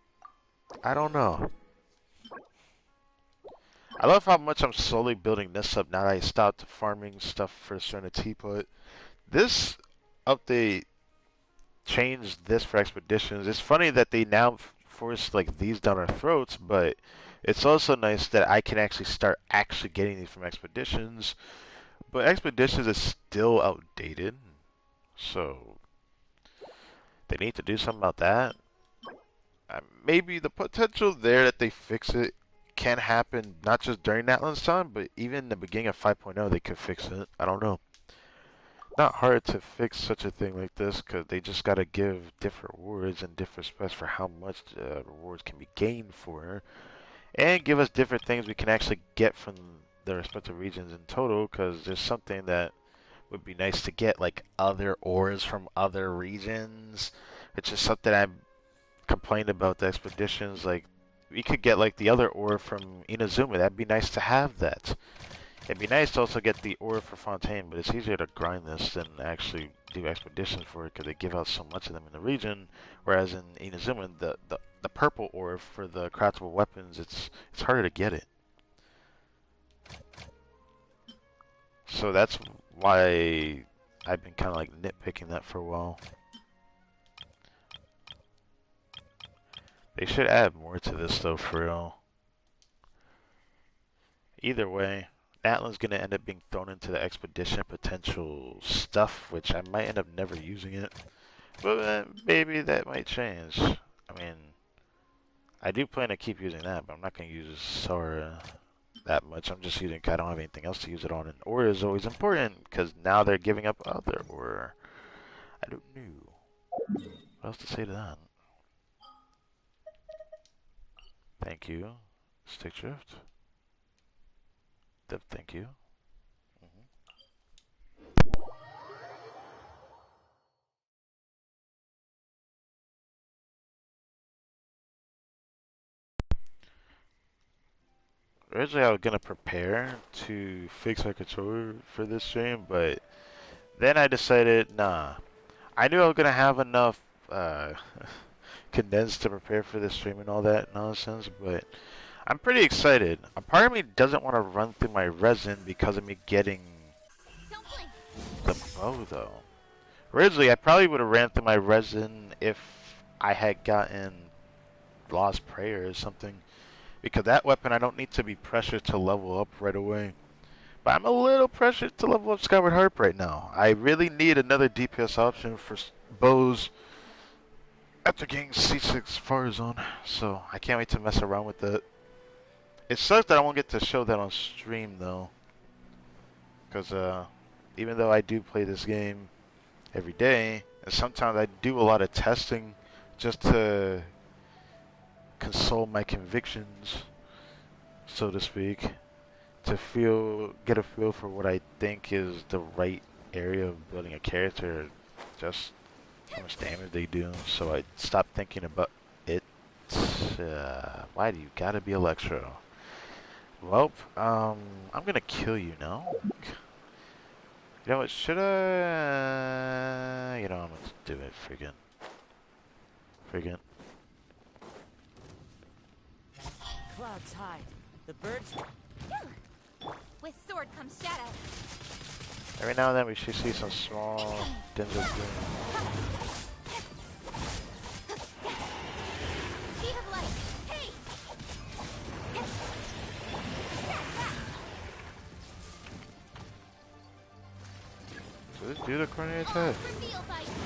I don't know. I love how much I'm slowly building this up now that I stopped farming stuff for Serenity, but this update changed this for expeditions. It's funny that they now force like these down our throats, but it's also nice that I can actually start actually getting these from expeditions. But expeditions is still outdated, so they need to do something about that. Maybe the potential there that they fix it can happen not just during that lunchtime, but even in the beginning of 5.0 they could fix it. I don't know. Not hard to fix such a thing like this because they just gotta give different rewards and different specs for how much rewards can be gained for her. and give us different things we can actually get from the respective regions in total, because there's something that would be nice to get, like other ores from other regions, which is something I complained about the expeditions. Like, we could get like the other ore from Inazuma. That'd be nice to have that. It'd be nice to also get the ore for Fontaine, but it's easier to grind this than actually do expeditions for it because they give out so much of them in the region. Whereas in Inazuma, the purple ore for the craftable weapons, it's harder to get it. So that's why I've been kind of like nitpicking that for a while. They should add more to this though, for real. Either way, Atlan's gonna end up being thrown into the expedition potential stuff, which I might end up never using it. But maybe that might change. I mean, I do plan to keep using that, but I'm not gonna use Sora that much. I'm just using, I don't have anything else to use it on. And ore is always important, because now they're giving up other ore. I don't know. What else to say to that? Thank you. Stick shift. Thank you. Originally, I was gonna prepare to fix my controller for this stream, but then I decided, nah. I knew I was gonna have enough condensed to prepare for this stream and all that nonsense, but I'm pretty excited. A part of me doesn't want to run through my resin because of me getting the bow, though. Originally, I probably would have ran through my resin if I had gotten Lost Prayer or something, because that weapon I don't need to be pressured to level up right away. But I'm a little pressured to level up Skyward Harp right now. I really need another DPS option for bows after getting C6 Farazon, so I can't wait to mess around with that. It sucks that I won't get to show that on stream though, because even though I do play this game every day, and sometimes I do a lot of testing just to console my convictions, so to speak, to get a feel for what I think is the right area of building a character, just how much damage they do. So I stopped thinking about it. Why do you gotta be Electro? Well, I'm gonna kill you now. You know what? Should I? You know, I'm gonna do it. Friggin'. Clouds hide. The birds. With sword comes shadow. Every now and then we should see some small Denzel Green. Speed of light. Hey! Did this do the coordinates head? Reveal thyself.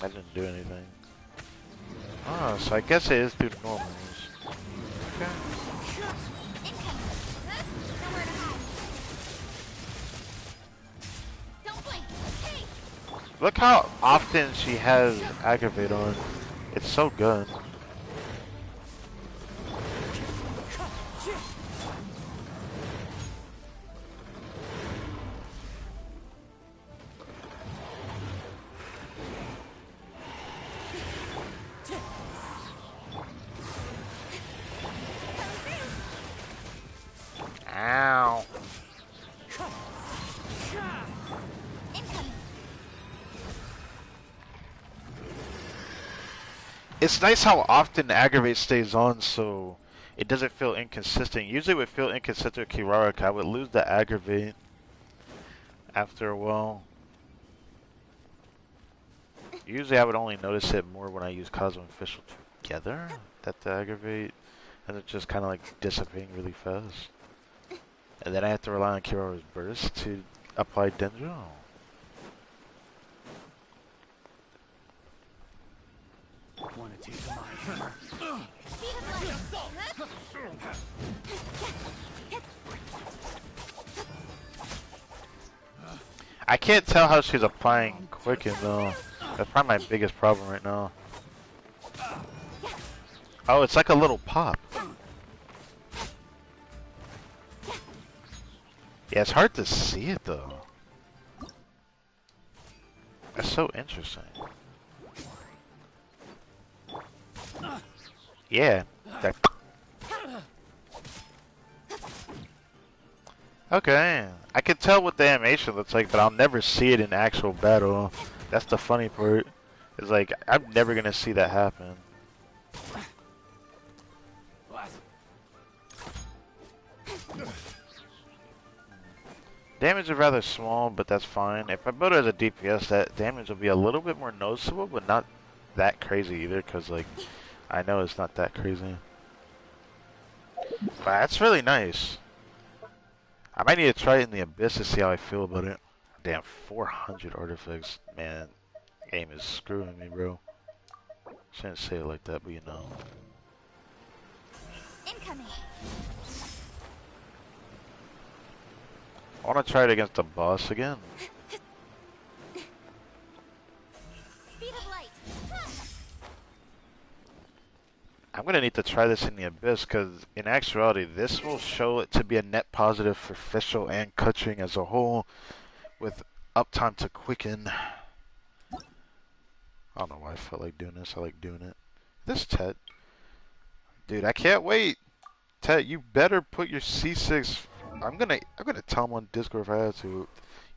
I didn't do anything. Oh, so I guess it is through normals. Okay. Nowhere to hide. Don't blink. Hey! Look how often she has Aggravate on. It's so good. Ow. It's nice how often Aggravate stays on, so it doesn't feel inconsistent. Usually it would feel inconsistent with Kiraraka. I would lose the Aggravate after a while. Usually I would only notice it more when I use Cosmo and Fischl together, that the Aggravate, and it's just kind of like dissipating really fast. And then I have to rely on Kirara's Burst to apply Dendro. Want to take my hammer? Speed of light. I can't tell how she's applying Quicken though. That's probably my biggest problem right now. Oh, it's like a little pop. Yeah, it's hard to see it though. That's so interesting. Yeah. That... Okay. I can tell what the animation looks like, but I'll never see it in actual battle. That's the funny part. It's like, I'm never gonna see that happen. Damage is rather small, but that's fine. If I build it as a DPS, that damage will be a little bit more noticeable, but not that crazy either, because, like, I know it's not that crazy. But that's really nice. I might need to try it in the Abyss to see how I feel about it. Damn, 400 artifacts. Man, game is screwing me, bro. Shouldn't say it like that, but you know. Incoming. I want to try it against the boss again. Speed of light. I'm going to need to try this in the Abyss, because in actuality, this will show it to be a net positive for Fischl and Kuching as a whole, with uptime to quicken. I don't know why I felt like doing this. I like doing it. This Tet. Dude, I can't wait. Tet, you better put your C6. I'm gonna tell him on Discord if I have to.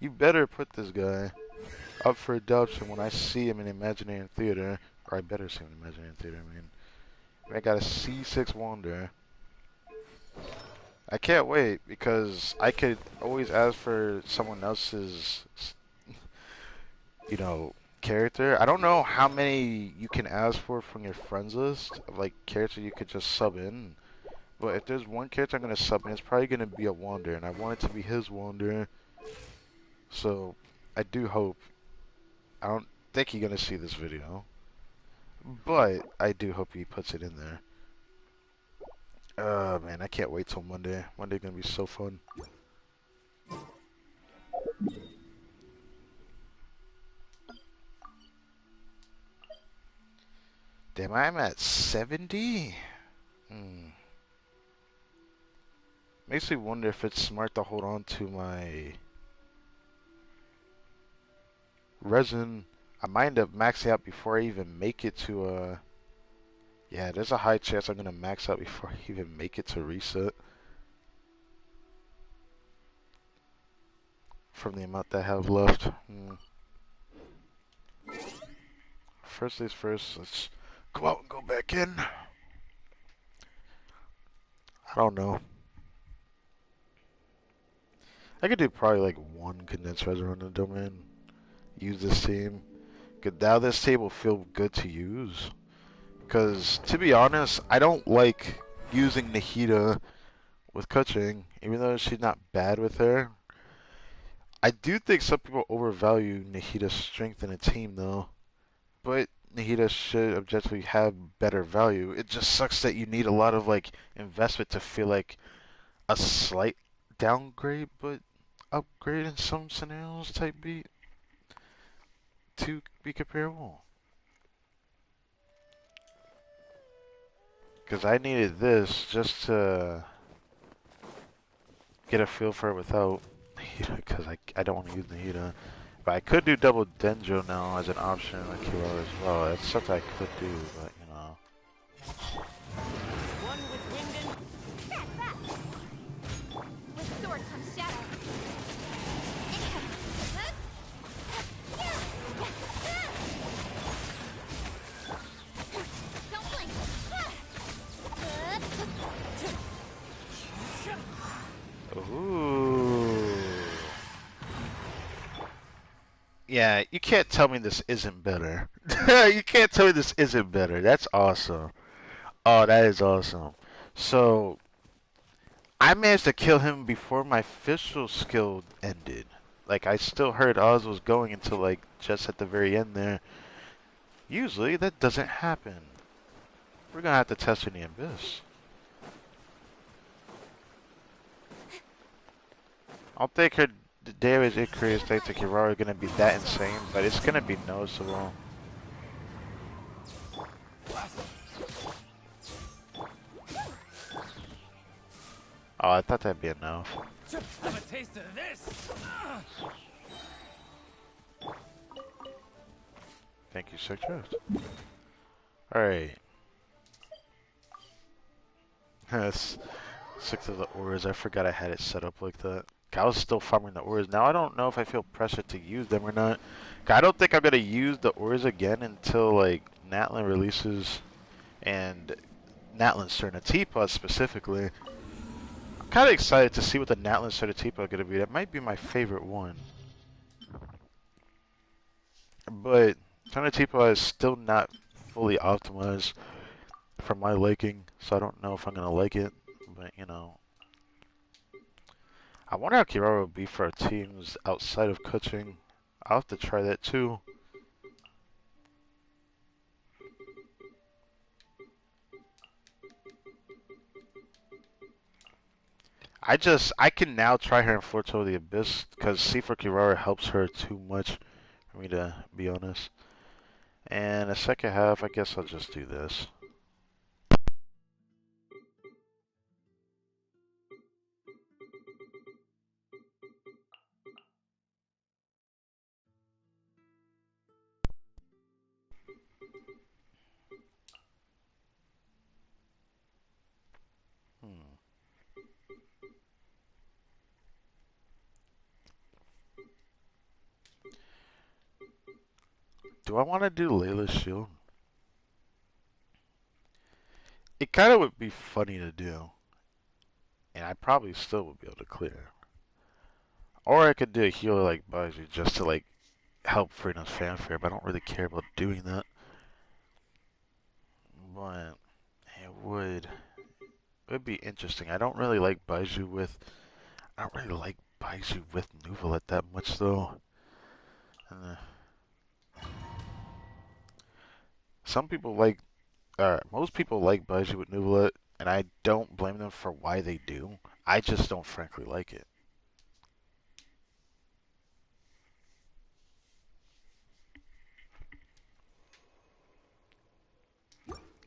You better put this guy up for adoption when I see him in Imaginary Theater. Or I better see him in Imaginary Theater, I mean. I got a C6 Wander. I can't wait because I could always ask for someone else's, you know, character. I don't know how many you can ask for from your friends list of like characters you could just sub in. But if there's one character I'm gonna sub in, it's probably gonna be a Wander, and I want it to be his Wander. So I do hope. I don't think he's gonna see this video, but I do hope he puts it in there. Man, I can't wait till Monday. Monday gonna be so fun. Damn, I'm at 70? Makes me wonder if it's smart to hold on to my resin. I might end up maxing out before I even make it to yeah, there's a high chance I'm gonna max out before I even make it to reset. From the amount that I have left. First things first, let's go out and go back in. I don't know. I could do probably like one condensed resin on the domain. Use this team. Cause now this team will feel good to use. Because to be honest, I don't like using Nahida with Kuching, even though she's not bad with her. I do think some people overvalue Nahida's strength in a team though. But Nahida should objectively have better value. It just sucks that you need a lot of like investment to feel like a slight downgrade, but upgrade in some scenarios type beat to be comparable. Because I needed this just to get a feel for it without Nahida, because I don't want to use Nahida. But I could do double Denjo now as an option in the Kirara as well. That's something I could do, but you know. One with wind and Back, back. With sword comes shadow. Incoming. Don't blink. Ooh. Yeah, you can't tell me this isn't better. You can't tell me this isn't better. That's awesome. Oh, that is awesome. So, I managed to kill him before my official skill ended. Like, I still heard Oz was going until, like, just at the very end there. Usually, that doesn't happen. We're gonna have to test in the Abyss. I don't think her damage increase thanks to Kirara are gonna be that insane, but it's gonna be noticeable. Oh, I thought that'd be enough. Have a taste of this. Thank you, Citrus. Alright. That's 6 of the ores. I forgot I had it set up like that. I was still farming the ores. Now I don't know if I feel pressure to use them or not. I don't think I'm gonna use the ores again until like Natlin releases, and Natlin's Cerna Teapot specifically. I'm kind of excited to see what the Natlin Cerna Teapot is gonna be. That might be my favorite one. But Cerna Teapot is still not fully optimized for my liking, so I don't know if I'm gonna like it. But you know, I wonder how Kirara would be for our teams outside of coaching. I'll have to try that too. I can now try her in Forto of the Abyss because C4 Kirara helps her too much for me to be honest. And the second half, I guess I'll just do this. Hmm. Do I want to do Layla's Shield? It kind of would be funny to do, and I probably still would be able to clear. Or I could do a healer like Baiju just to like help Freedom's fanfare, but I don't really care about doing that. But it would be interesting. I don't really like Baiju with Nuvalet that much though. And, some people like most people like Baiju with Nuvalet, and I don't blame them for why they do. I just don't frankly like it.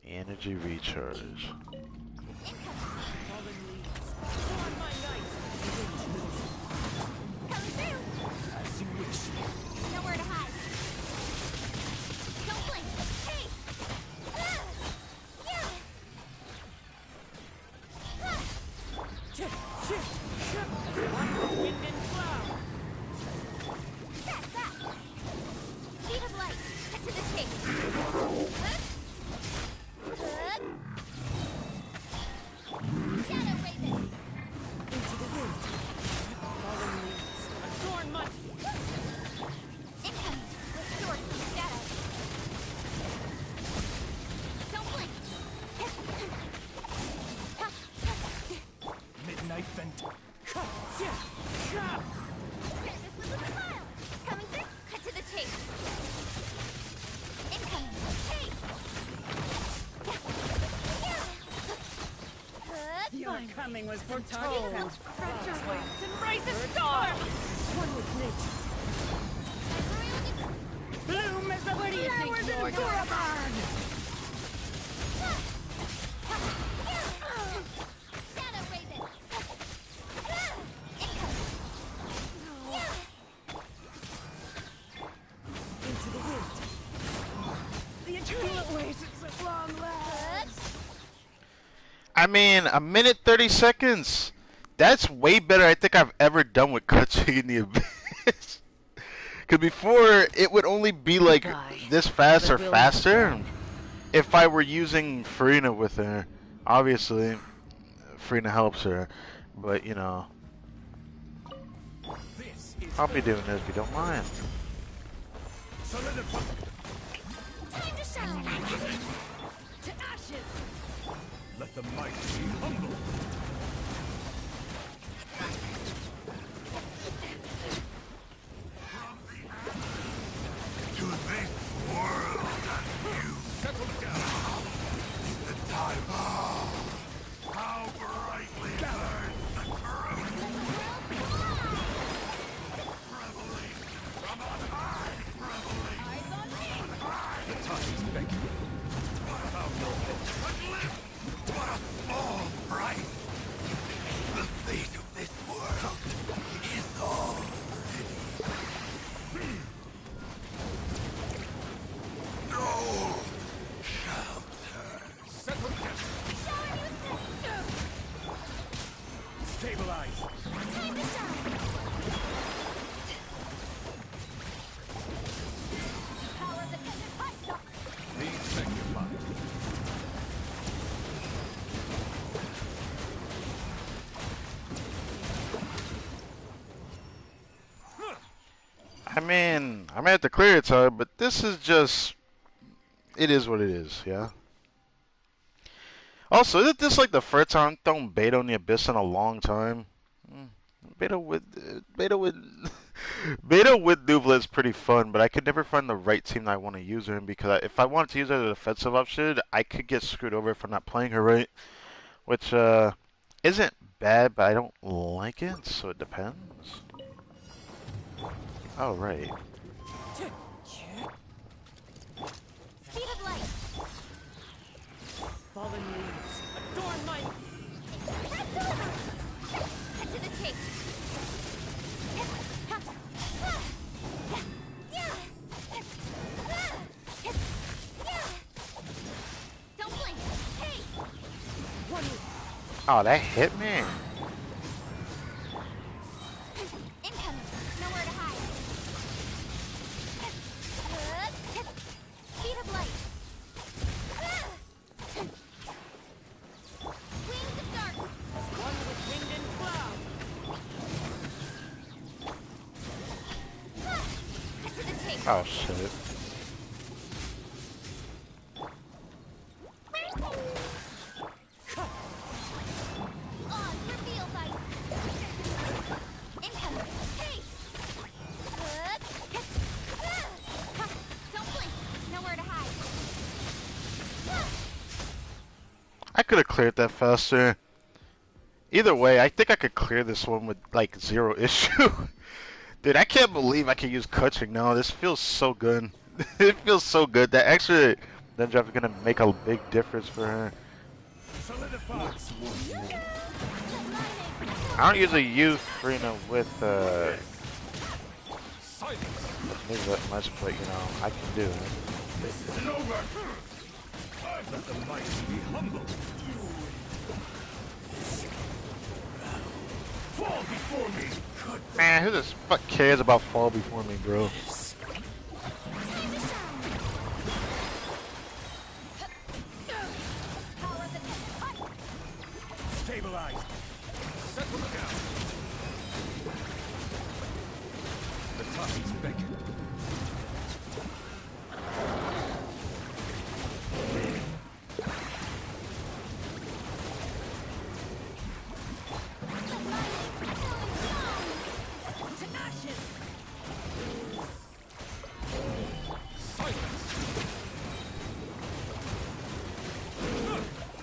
Energy recharge. Fallen leaves. On my knights. Coming through! As you wish. Nowhere to hide. Don't blink! Hey! Ah! Yeah! Ah! Wind and cloud. That! Speed of light! Cut to the chase! Shadow Raven! Into the wind. Fallen leaves. Adorn my... Incoming! Restored from shadow! Don't blink! Midnight vent. Clear this with a smile! Coming through! Cut to the chase! Incoming! Hey! Your coming was foretold. Spread your wings and raise a storm! One with nature. Bloom as the Where do you think flowers you're in going? Duraburn. Shadow Raven! Into the wind. The eternal oasis at long last. I mean, a minute 30 seconds. That's way better I think I've ever done with Clutching in the Abyss. Because before, it would only be like this fast or faster if I were using Farina with her. Obviously, Farina helps her. But, you know, This is I'll be doing this if you don't mind. solidify. Time to shine! To ashes. Let the mighty be humble. To this world and you. Settle down. The time. How brightly burns the corrosive. Reveling from on high. Reveling Eyes on me! The time is begging. Found no hope. but live. What a fall bright. The mean, I might have to clear it, time, but this is just. It is what it is, yeah? Also, isn't this like the first time I'm throwing beta on the Abyss in a long time? Hmm, Beta with beta with Nubla is pretty fun, but I could never find the right team that I want to use her in because if I wanted to use her as a defensive option, I could get screwed over if I'm not playing her right, which isn't bad, but I don't like it, so it depends. Oh right. Speed of light. Fallen leaves, adorn my... Cut to the chase. Don't blink. Hey! Oh, that hit me. Incoming. Nowhere to hide. Speed of light. Wings of dark. One with wind and cloud. Cut to the chase. Oh shit. On reveal light. Incoming. Hey! Don't blink. Nowhere to hide. I could have cleared that faster. Either way, I think I could clear this one with like 0 issue. Dude, I can't believe I can use coaching now. This feels so good. It feels so good. That extra then drop is gonna make a big difference for her. Solidify. I don't use a youth arena with Silence. maybe that much, but you know, I can do it. This isn't over. Let the mighty be humble. Fall before me. Good. Man, who the fuck cares about fall before me, bro? Stabilize. Settle down. The tides beckon.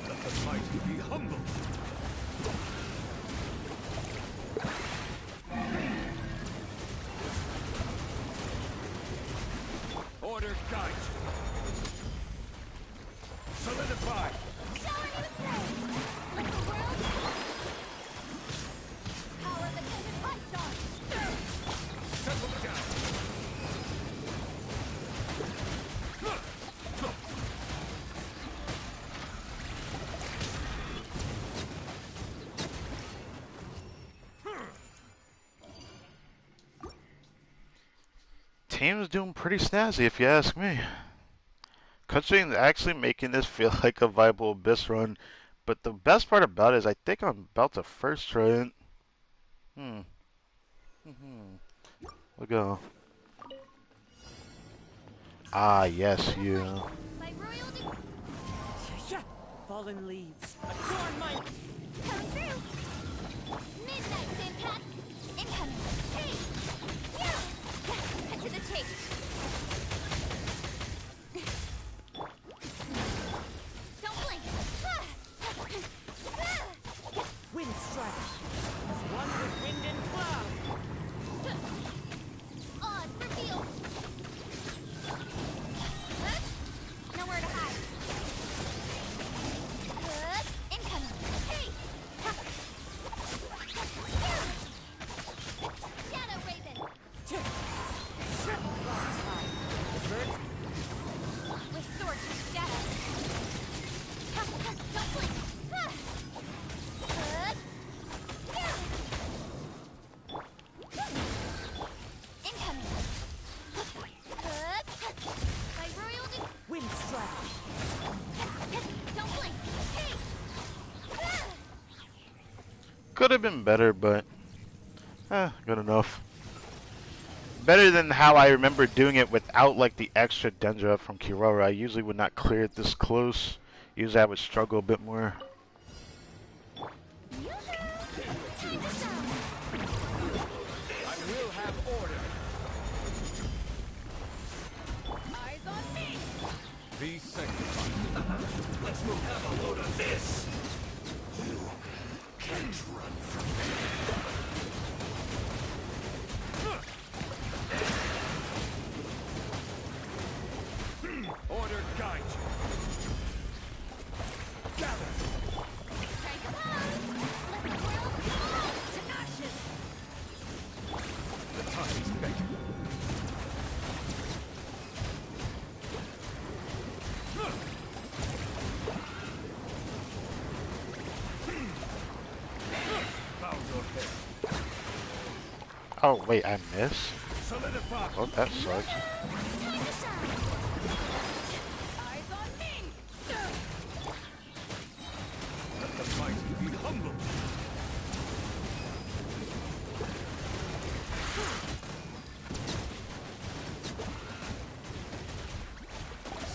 Let the mighty be humble. Order guide. Solidify. Settle down. Team's doing pretty snazzy if you ask me. Coaching is actually making this feel like a viable Abyss run, but the best part about it is I think I'm about to first try it. We'll go. Ah, yes, you. By royal Fallen leaves, adorn my... coming through. Midnight impact. Incoming. Hey! Yeah! Cut to the chase. Don't blink. Wind strike. One with wind and cloud. Odds revealed. Nowhere to hide. Incoming. Hey! Shadow Raven. With sword to shadow. Don't blink. Incoming. By royal Wind strike. don't blink. Hey! Could have been better, but good enough. better than how I remember doing it without like the extra Dendra from Kirara. I usually would not clear it this close. Usually I would struggle a bit more. Time to shine. I will have order. Eyes on me! Be sanctified. Let's move. Have a load of this. You can't run from me. Order guide you. Gather. Strike a pose. Let the world fall to ashes. The time is begging. Bow your head. Oh wait, I missed? Solidify. Oh, that sucks. Time to shine. Eyes on me! Let the mighty be humble.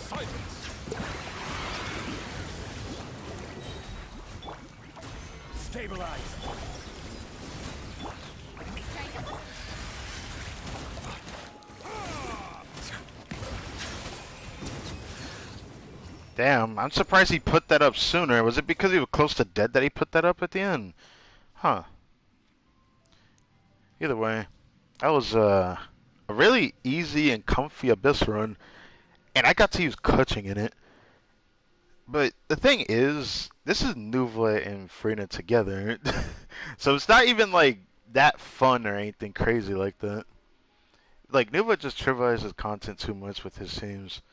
Silence. Stabilize. Strike a pose. Damn, I'm surprised he put that up sooner. Was it because he was close to dead that he put that up at the end? Huh. Either way, that was a really easy and comfy Abyss run, and I got to use Kutching in it. But the thing is, this is Nuva and Frina together, so it's not even like that fun or anything crazy like that. Like Nuva just trivializes content too much with his teams.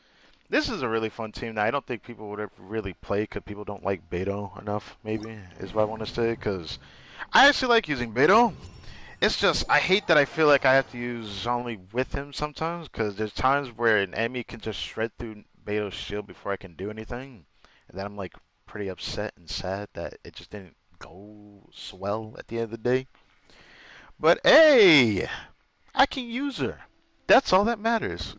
This is a really fun team that I don't think people would ever really play because people don't like Beto enough, maybe, is what I want to say, because I actually like using Beto. It's just, I hate that I feel like I have to use Zhongli with him sometimes, because there's times where an enemy can just shred through Beto's shield before I can do anything, and then I'm like pretty upset and sad that it just didn't go swell at the end of the day. But hey, I can use her. That's all that matters.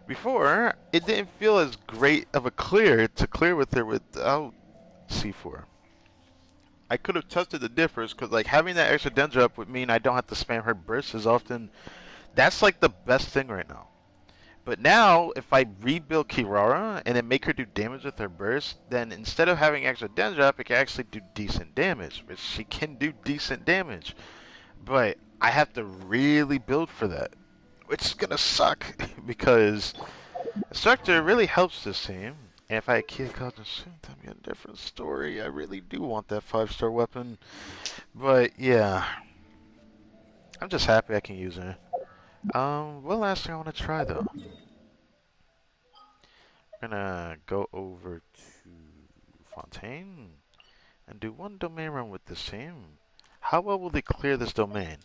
Before, it didn't feel as great of a clear to clear with her without C4. I could have tested the difference because like having that extra Dendra up would mean I don't have to spam her bursts as often. That's like the best thing right now. But now, if I rebuild Kirara and then make her do damage with her burst, then instead of having extra Dendra up, it can actually do decent damage, which she can do decent damage. But I have to really build for that, which is gonna suck because Instructor really helps this team. And if I had Kia Cosmo soon, that'd be a different story. I really do want that 5-star weapon. But yeah, I'm just happy I can use her. What last thing I want to try though? We're gonna go over to Fontaine and do one domain run with this team. How well will they clear this domain?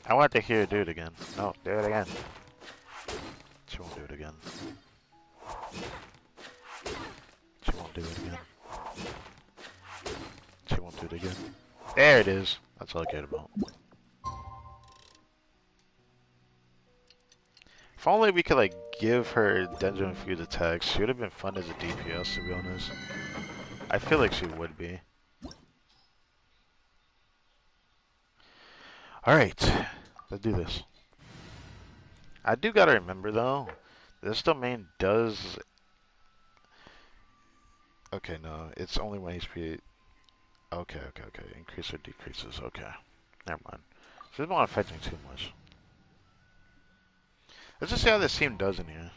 I want to hear her do it again. No, do it again. She won't do it again. She won't do it again. She won't do it again. There it is. That's all I cared about. If only we could like give her Dendro infused attacks, she would have been fun as a DPS to be honest. I feel like she would be. Alright, let's do this. I do gotta remember though, this domain does... Okay, no, it's only when HP... Okay. Increase or decreases, okay. Never mind. So it's not affecting too much. Let's just see how this team does in here.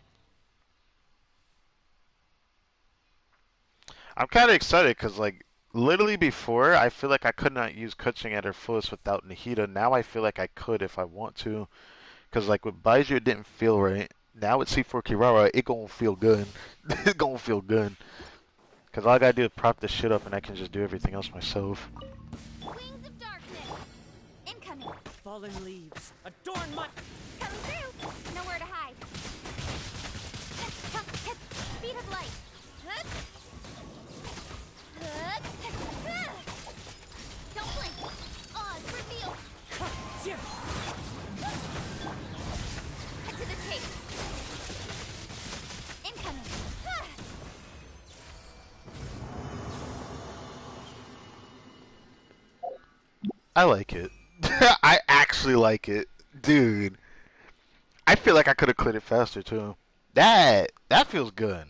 I'm kind of excited because, like, literally before, I feel like I could not use Kuching at her fullest without Nahida. Now I feel like I could if I want to. Cause like with Baiju, it didn't feel right. Now with C4 Kirara, it gonna feel good. It's gonna feel good. Cause all I gotta do is prop this shit up, and I can just do everything else myself. Wings of darkness. Incoming. Fallen leaves. Adorn my... Coming through. Nowhere to hide. Speed of light. Don't blink. Oz revealed. Yeah. Cut to the chase. Incoming. I like it. I actually like it, dude. I feel like I could have cleared it faster too. That feels good.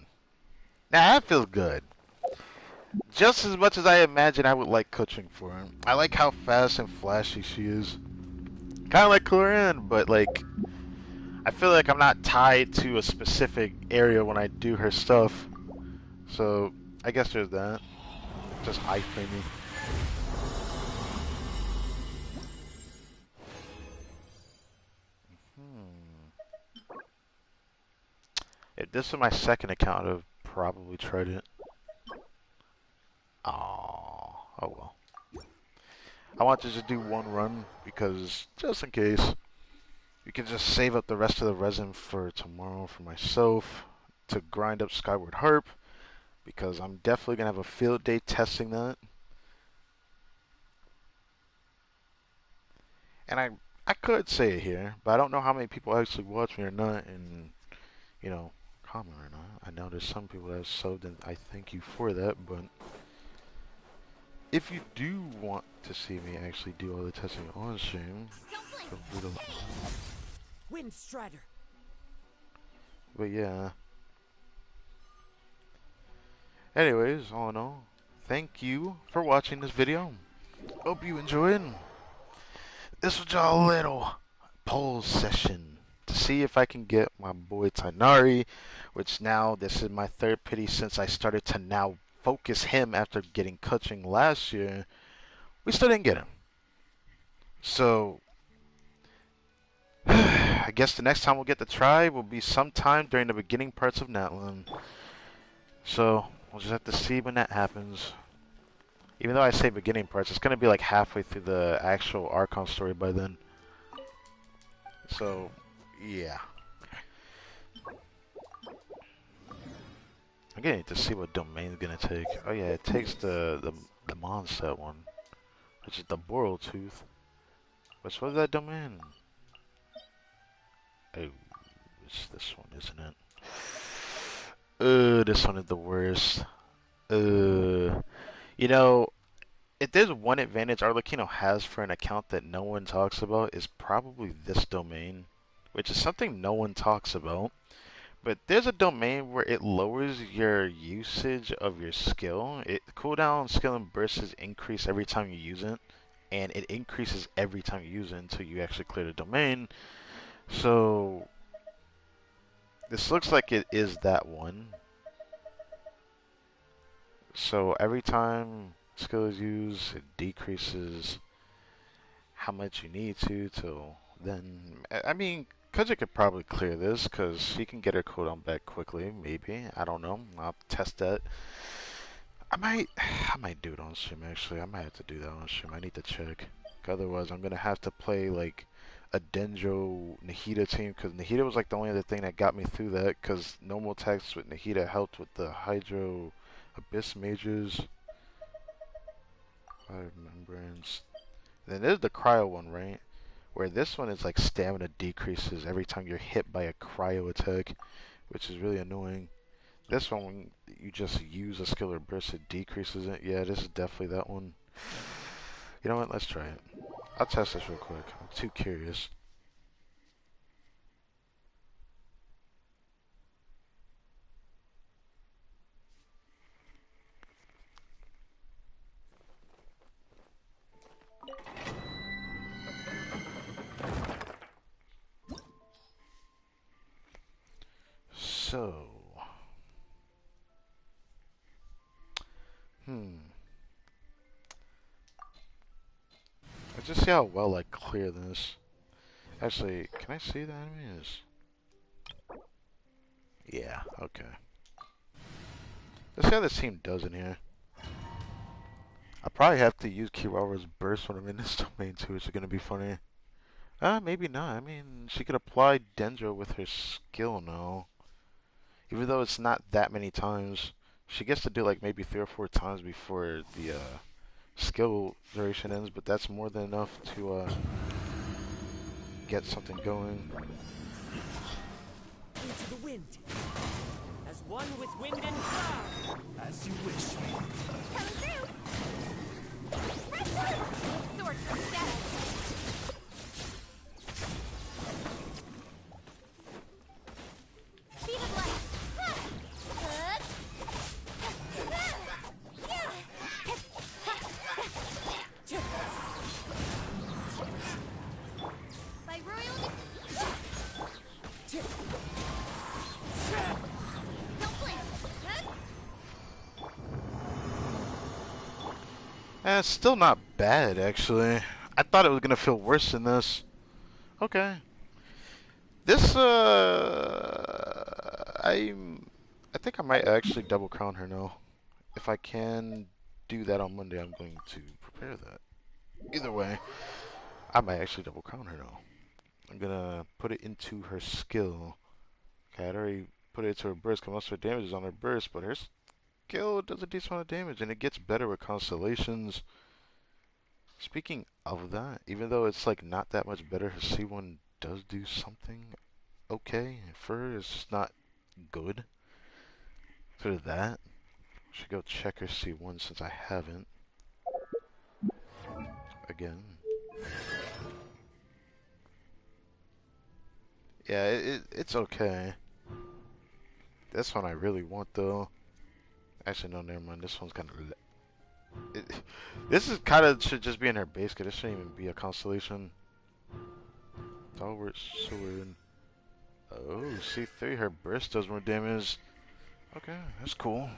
Nah, that feels good. Just as much as I imagine I would like coaching for him. I like how fast and flashy she is. Kind of like Corinne, but like I feel like I'm not tied to a specific area when I do her stuff. So I guess there's that. Just iframing. If this was my second account, I'd have probably tried it. Oh well. I want to just do one run because just in case. You can just save up the rest of the resin for tomorrow for myself to grind up Skyward Harp because I'm definitely gonna have a field day testing that. And I could say it here, but I don't know how many people actually watch me or not, and you know, comment or not. I know there's some people that have subbed, and I thank you for that. But if you do want to see me actually do all the testing on stream, feel free to let me know. Wind Strider. But yeah. Anyways, all in all, thank you for watching this video. Hope you enjoyed. This was just a little poll session to see if I can get my boy Tighnari, which now this is my third pity since I started to now focus him after getting coaching last year. We still didn't get him. So I guess the next time we'll get to try will be sometime during the beginning parts of Natlan. So we'll just have to see when that happens. Even though I say beginning parts, it's gonna be like halfway through the actual Archon story by then. So, yeah. I'm gonna need to see what domain's gonna take. Oh yeah, it takes the Mondstadt one, which is the Boral Tooth. Which was that domain? Oh, it's this one, isn't it? This one is the worst. You know, if there's one advantage Arlecchino has for an account that no one talks about, is probably this domain, which is something no one talks about. But there's a domain where it lowers your usage of your skill. It cooldown, skill, and bursts increase every time you use it, and it increases every time you use it until you actually clear the domain. So this looks like it is that one. So every time skill is used, it decreases how much you need to till then. I mean, Kaja could probably clear this because she can get her cooldown back quickly. Maybe, I don't know. I'll test that. I might do it on stream. Actually, I might have to do that on stream. I need to check. Otherwise, I'm gonna have to play like a Denjo Nahida team because Nahida was like the only other thing that got me through that. Because normal attacks with Nahida helped with the Hydro Abyss Mages. Fire Membranes. Then there's the cryo one, right? Where this one is like stamina decreases every time you're hit by a cryo attack, which is really annoying. This one, when you just use a skill or burst, it decreases it. Yeah, this is definitely that one. You know what? Let's try it. I'll test this real quick. I'm too curious. So, let's just see how well I clear this. Actually, can I see the enemies? Yeah, okay. Let's see how this team does in here. I probably have to use Kirara's burst when I'm in this domain too, which is gonna be funny. Maybe not. I mean, she could apply Dendro with her skill now. Even though it's not that many times. She gets to do like maybe 3 or 4 times before the skill duration ends, but that's more than enough to get something going. Into the wind. As one with wind and cloud. As you wish. Coming through! Press through! Sword from shadow! Speed of light! By royal... Don't blink! It's still not bad, actually. I thought it was gonna feel worse than this. Okay. This, I think I might actually double crown her now. If I can do that on Monday, I'm going to prepare that. Either way, I might actually double crown her now. I'm gonna put it into her skill. Okay, I'd already put it into her burst, because most of her damage is on her burst, but her skill does a decent amount of damage, and it gets better with constellations. Speaking of that, even though it's like not that much better, her C1 does do something okay. For her, it's just not good. For that, should go check her C1 since I haven't. Again. Yeah, it's okay. This one I really want though. Actually, no, never mind. This one's kind of. This is kind of should just be in her base, because this shouldn't even be a constellation. Stalwart sword. Oh, C3. Her burst does more damage. Okay, that's cool.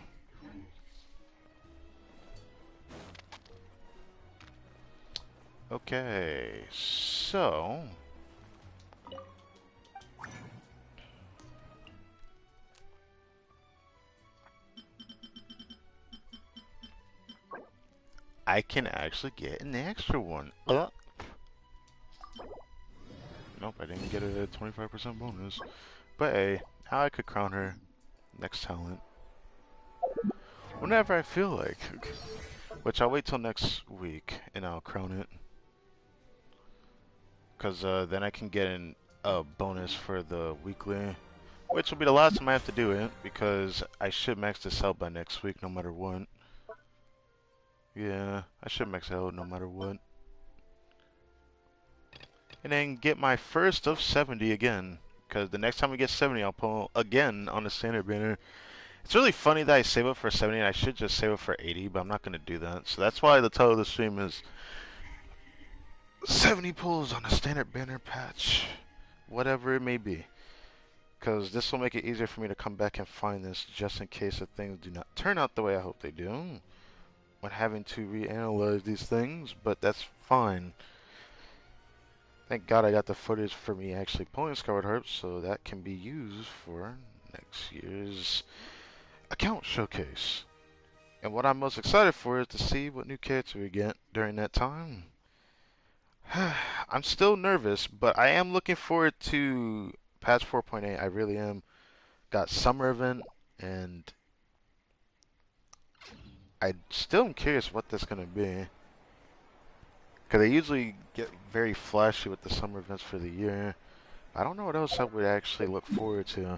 Okay, so I can actually get an extra one. Nope, I didn't get a 25% bonus. But hey, now I could crown her next talent whenever I feel like. Which I'll wait till next week and I'll crown it. Because then I can get a bonus for the weekly. Which will be the last time I have to do it. Because I should max this out by next week no matter what. Yeah, I should max out no matter what. And then get my first of 70 again. Because the next time we get 70, I'll pull again on the standard banner. It's really funny that I save up for 70 and I should just save up for 80, but I'm not going to do that. So that's why the title of the stream is 70 pulls on a standard banner patch. Whatever it may be. Because this will make it easier for me to come back and find this just in case if things do not turn out the way I hope they do. When having to reanalyze these things, but that's fine. Thank God I got the footage for me actually pulling Skyward Harp, so that can be used for next year's account showcase. And what I'm most excited for is to see what new character we get during that time. I'm still nervous, but I am looking forward to patch 4.8. I really am. Got summer event, and I still am curious what that's going to be. Because they usually get very flashy with the summer events for the year. I don't know what else I would actually look forward to.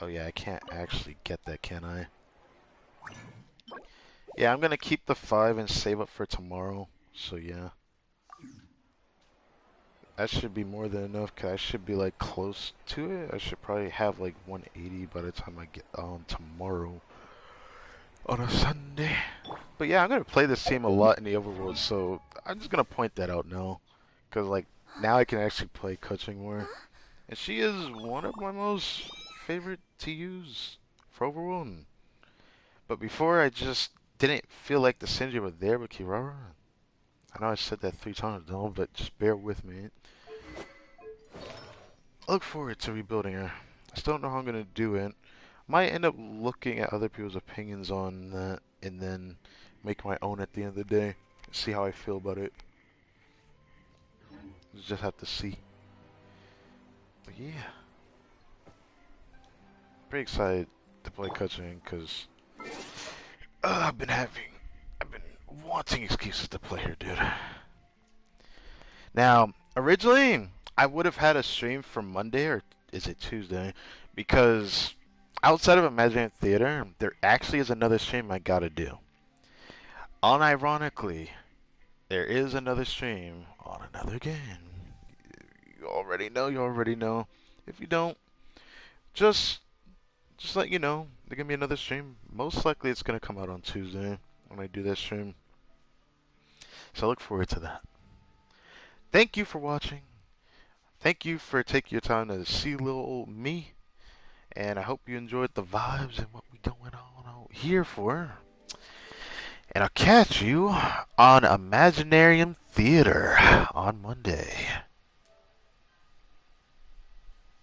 Oh yeah, I can't actually get that, can I? Yeah, I'm going to keep the 5 and save up for tomorrow. So yeah. That should be more than enough, because I should be like close to it. I should probably have like 180 by the time I get on tomorrow. On a Sunday. But yeah, I'm going to play this team a lot in the overworld, so I'm just going to point that out now. Because like, now I can actually play coaching more. And she is one of my most favorite to use for overworld. But before, I just didn't feel like the synergy was there with Kirara. I know I said that 3 times, though, but just bear with me. I look forward to rebuilding her. I still don't know how I'm gonna do it. Might end up looking at other people's opinions on that and then make my own at the end of the day. See how I feel about it. Just have to see. But yeah, pretty excited to play Cutscene because I've been wanting excuses to play her, dude. Now, originally, I would have had a stream for Monday, or is it Tuesday? Because outside of Imaginary Theater, there actually is another stream I gotta do. Unironically, there is another stream on another game. You already know, you already know. If you don't, just let you know, there's gonna be another stream. Most likely it's gonna come out on Tuesday when I do that stream. So I look forward to that. Thank you for watching. Thank you for taking your time to see little old me. And I hope you enjoyed the vibes and what we going on out here for. And I'll catch you on Imaginarium Theater on Monday.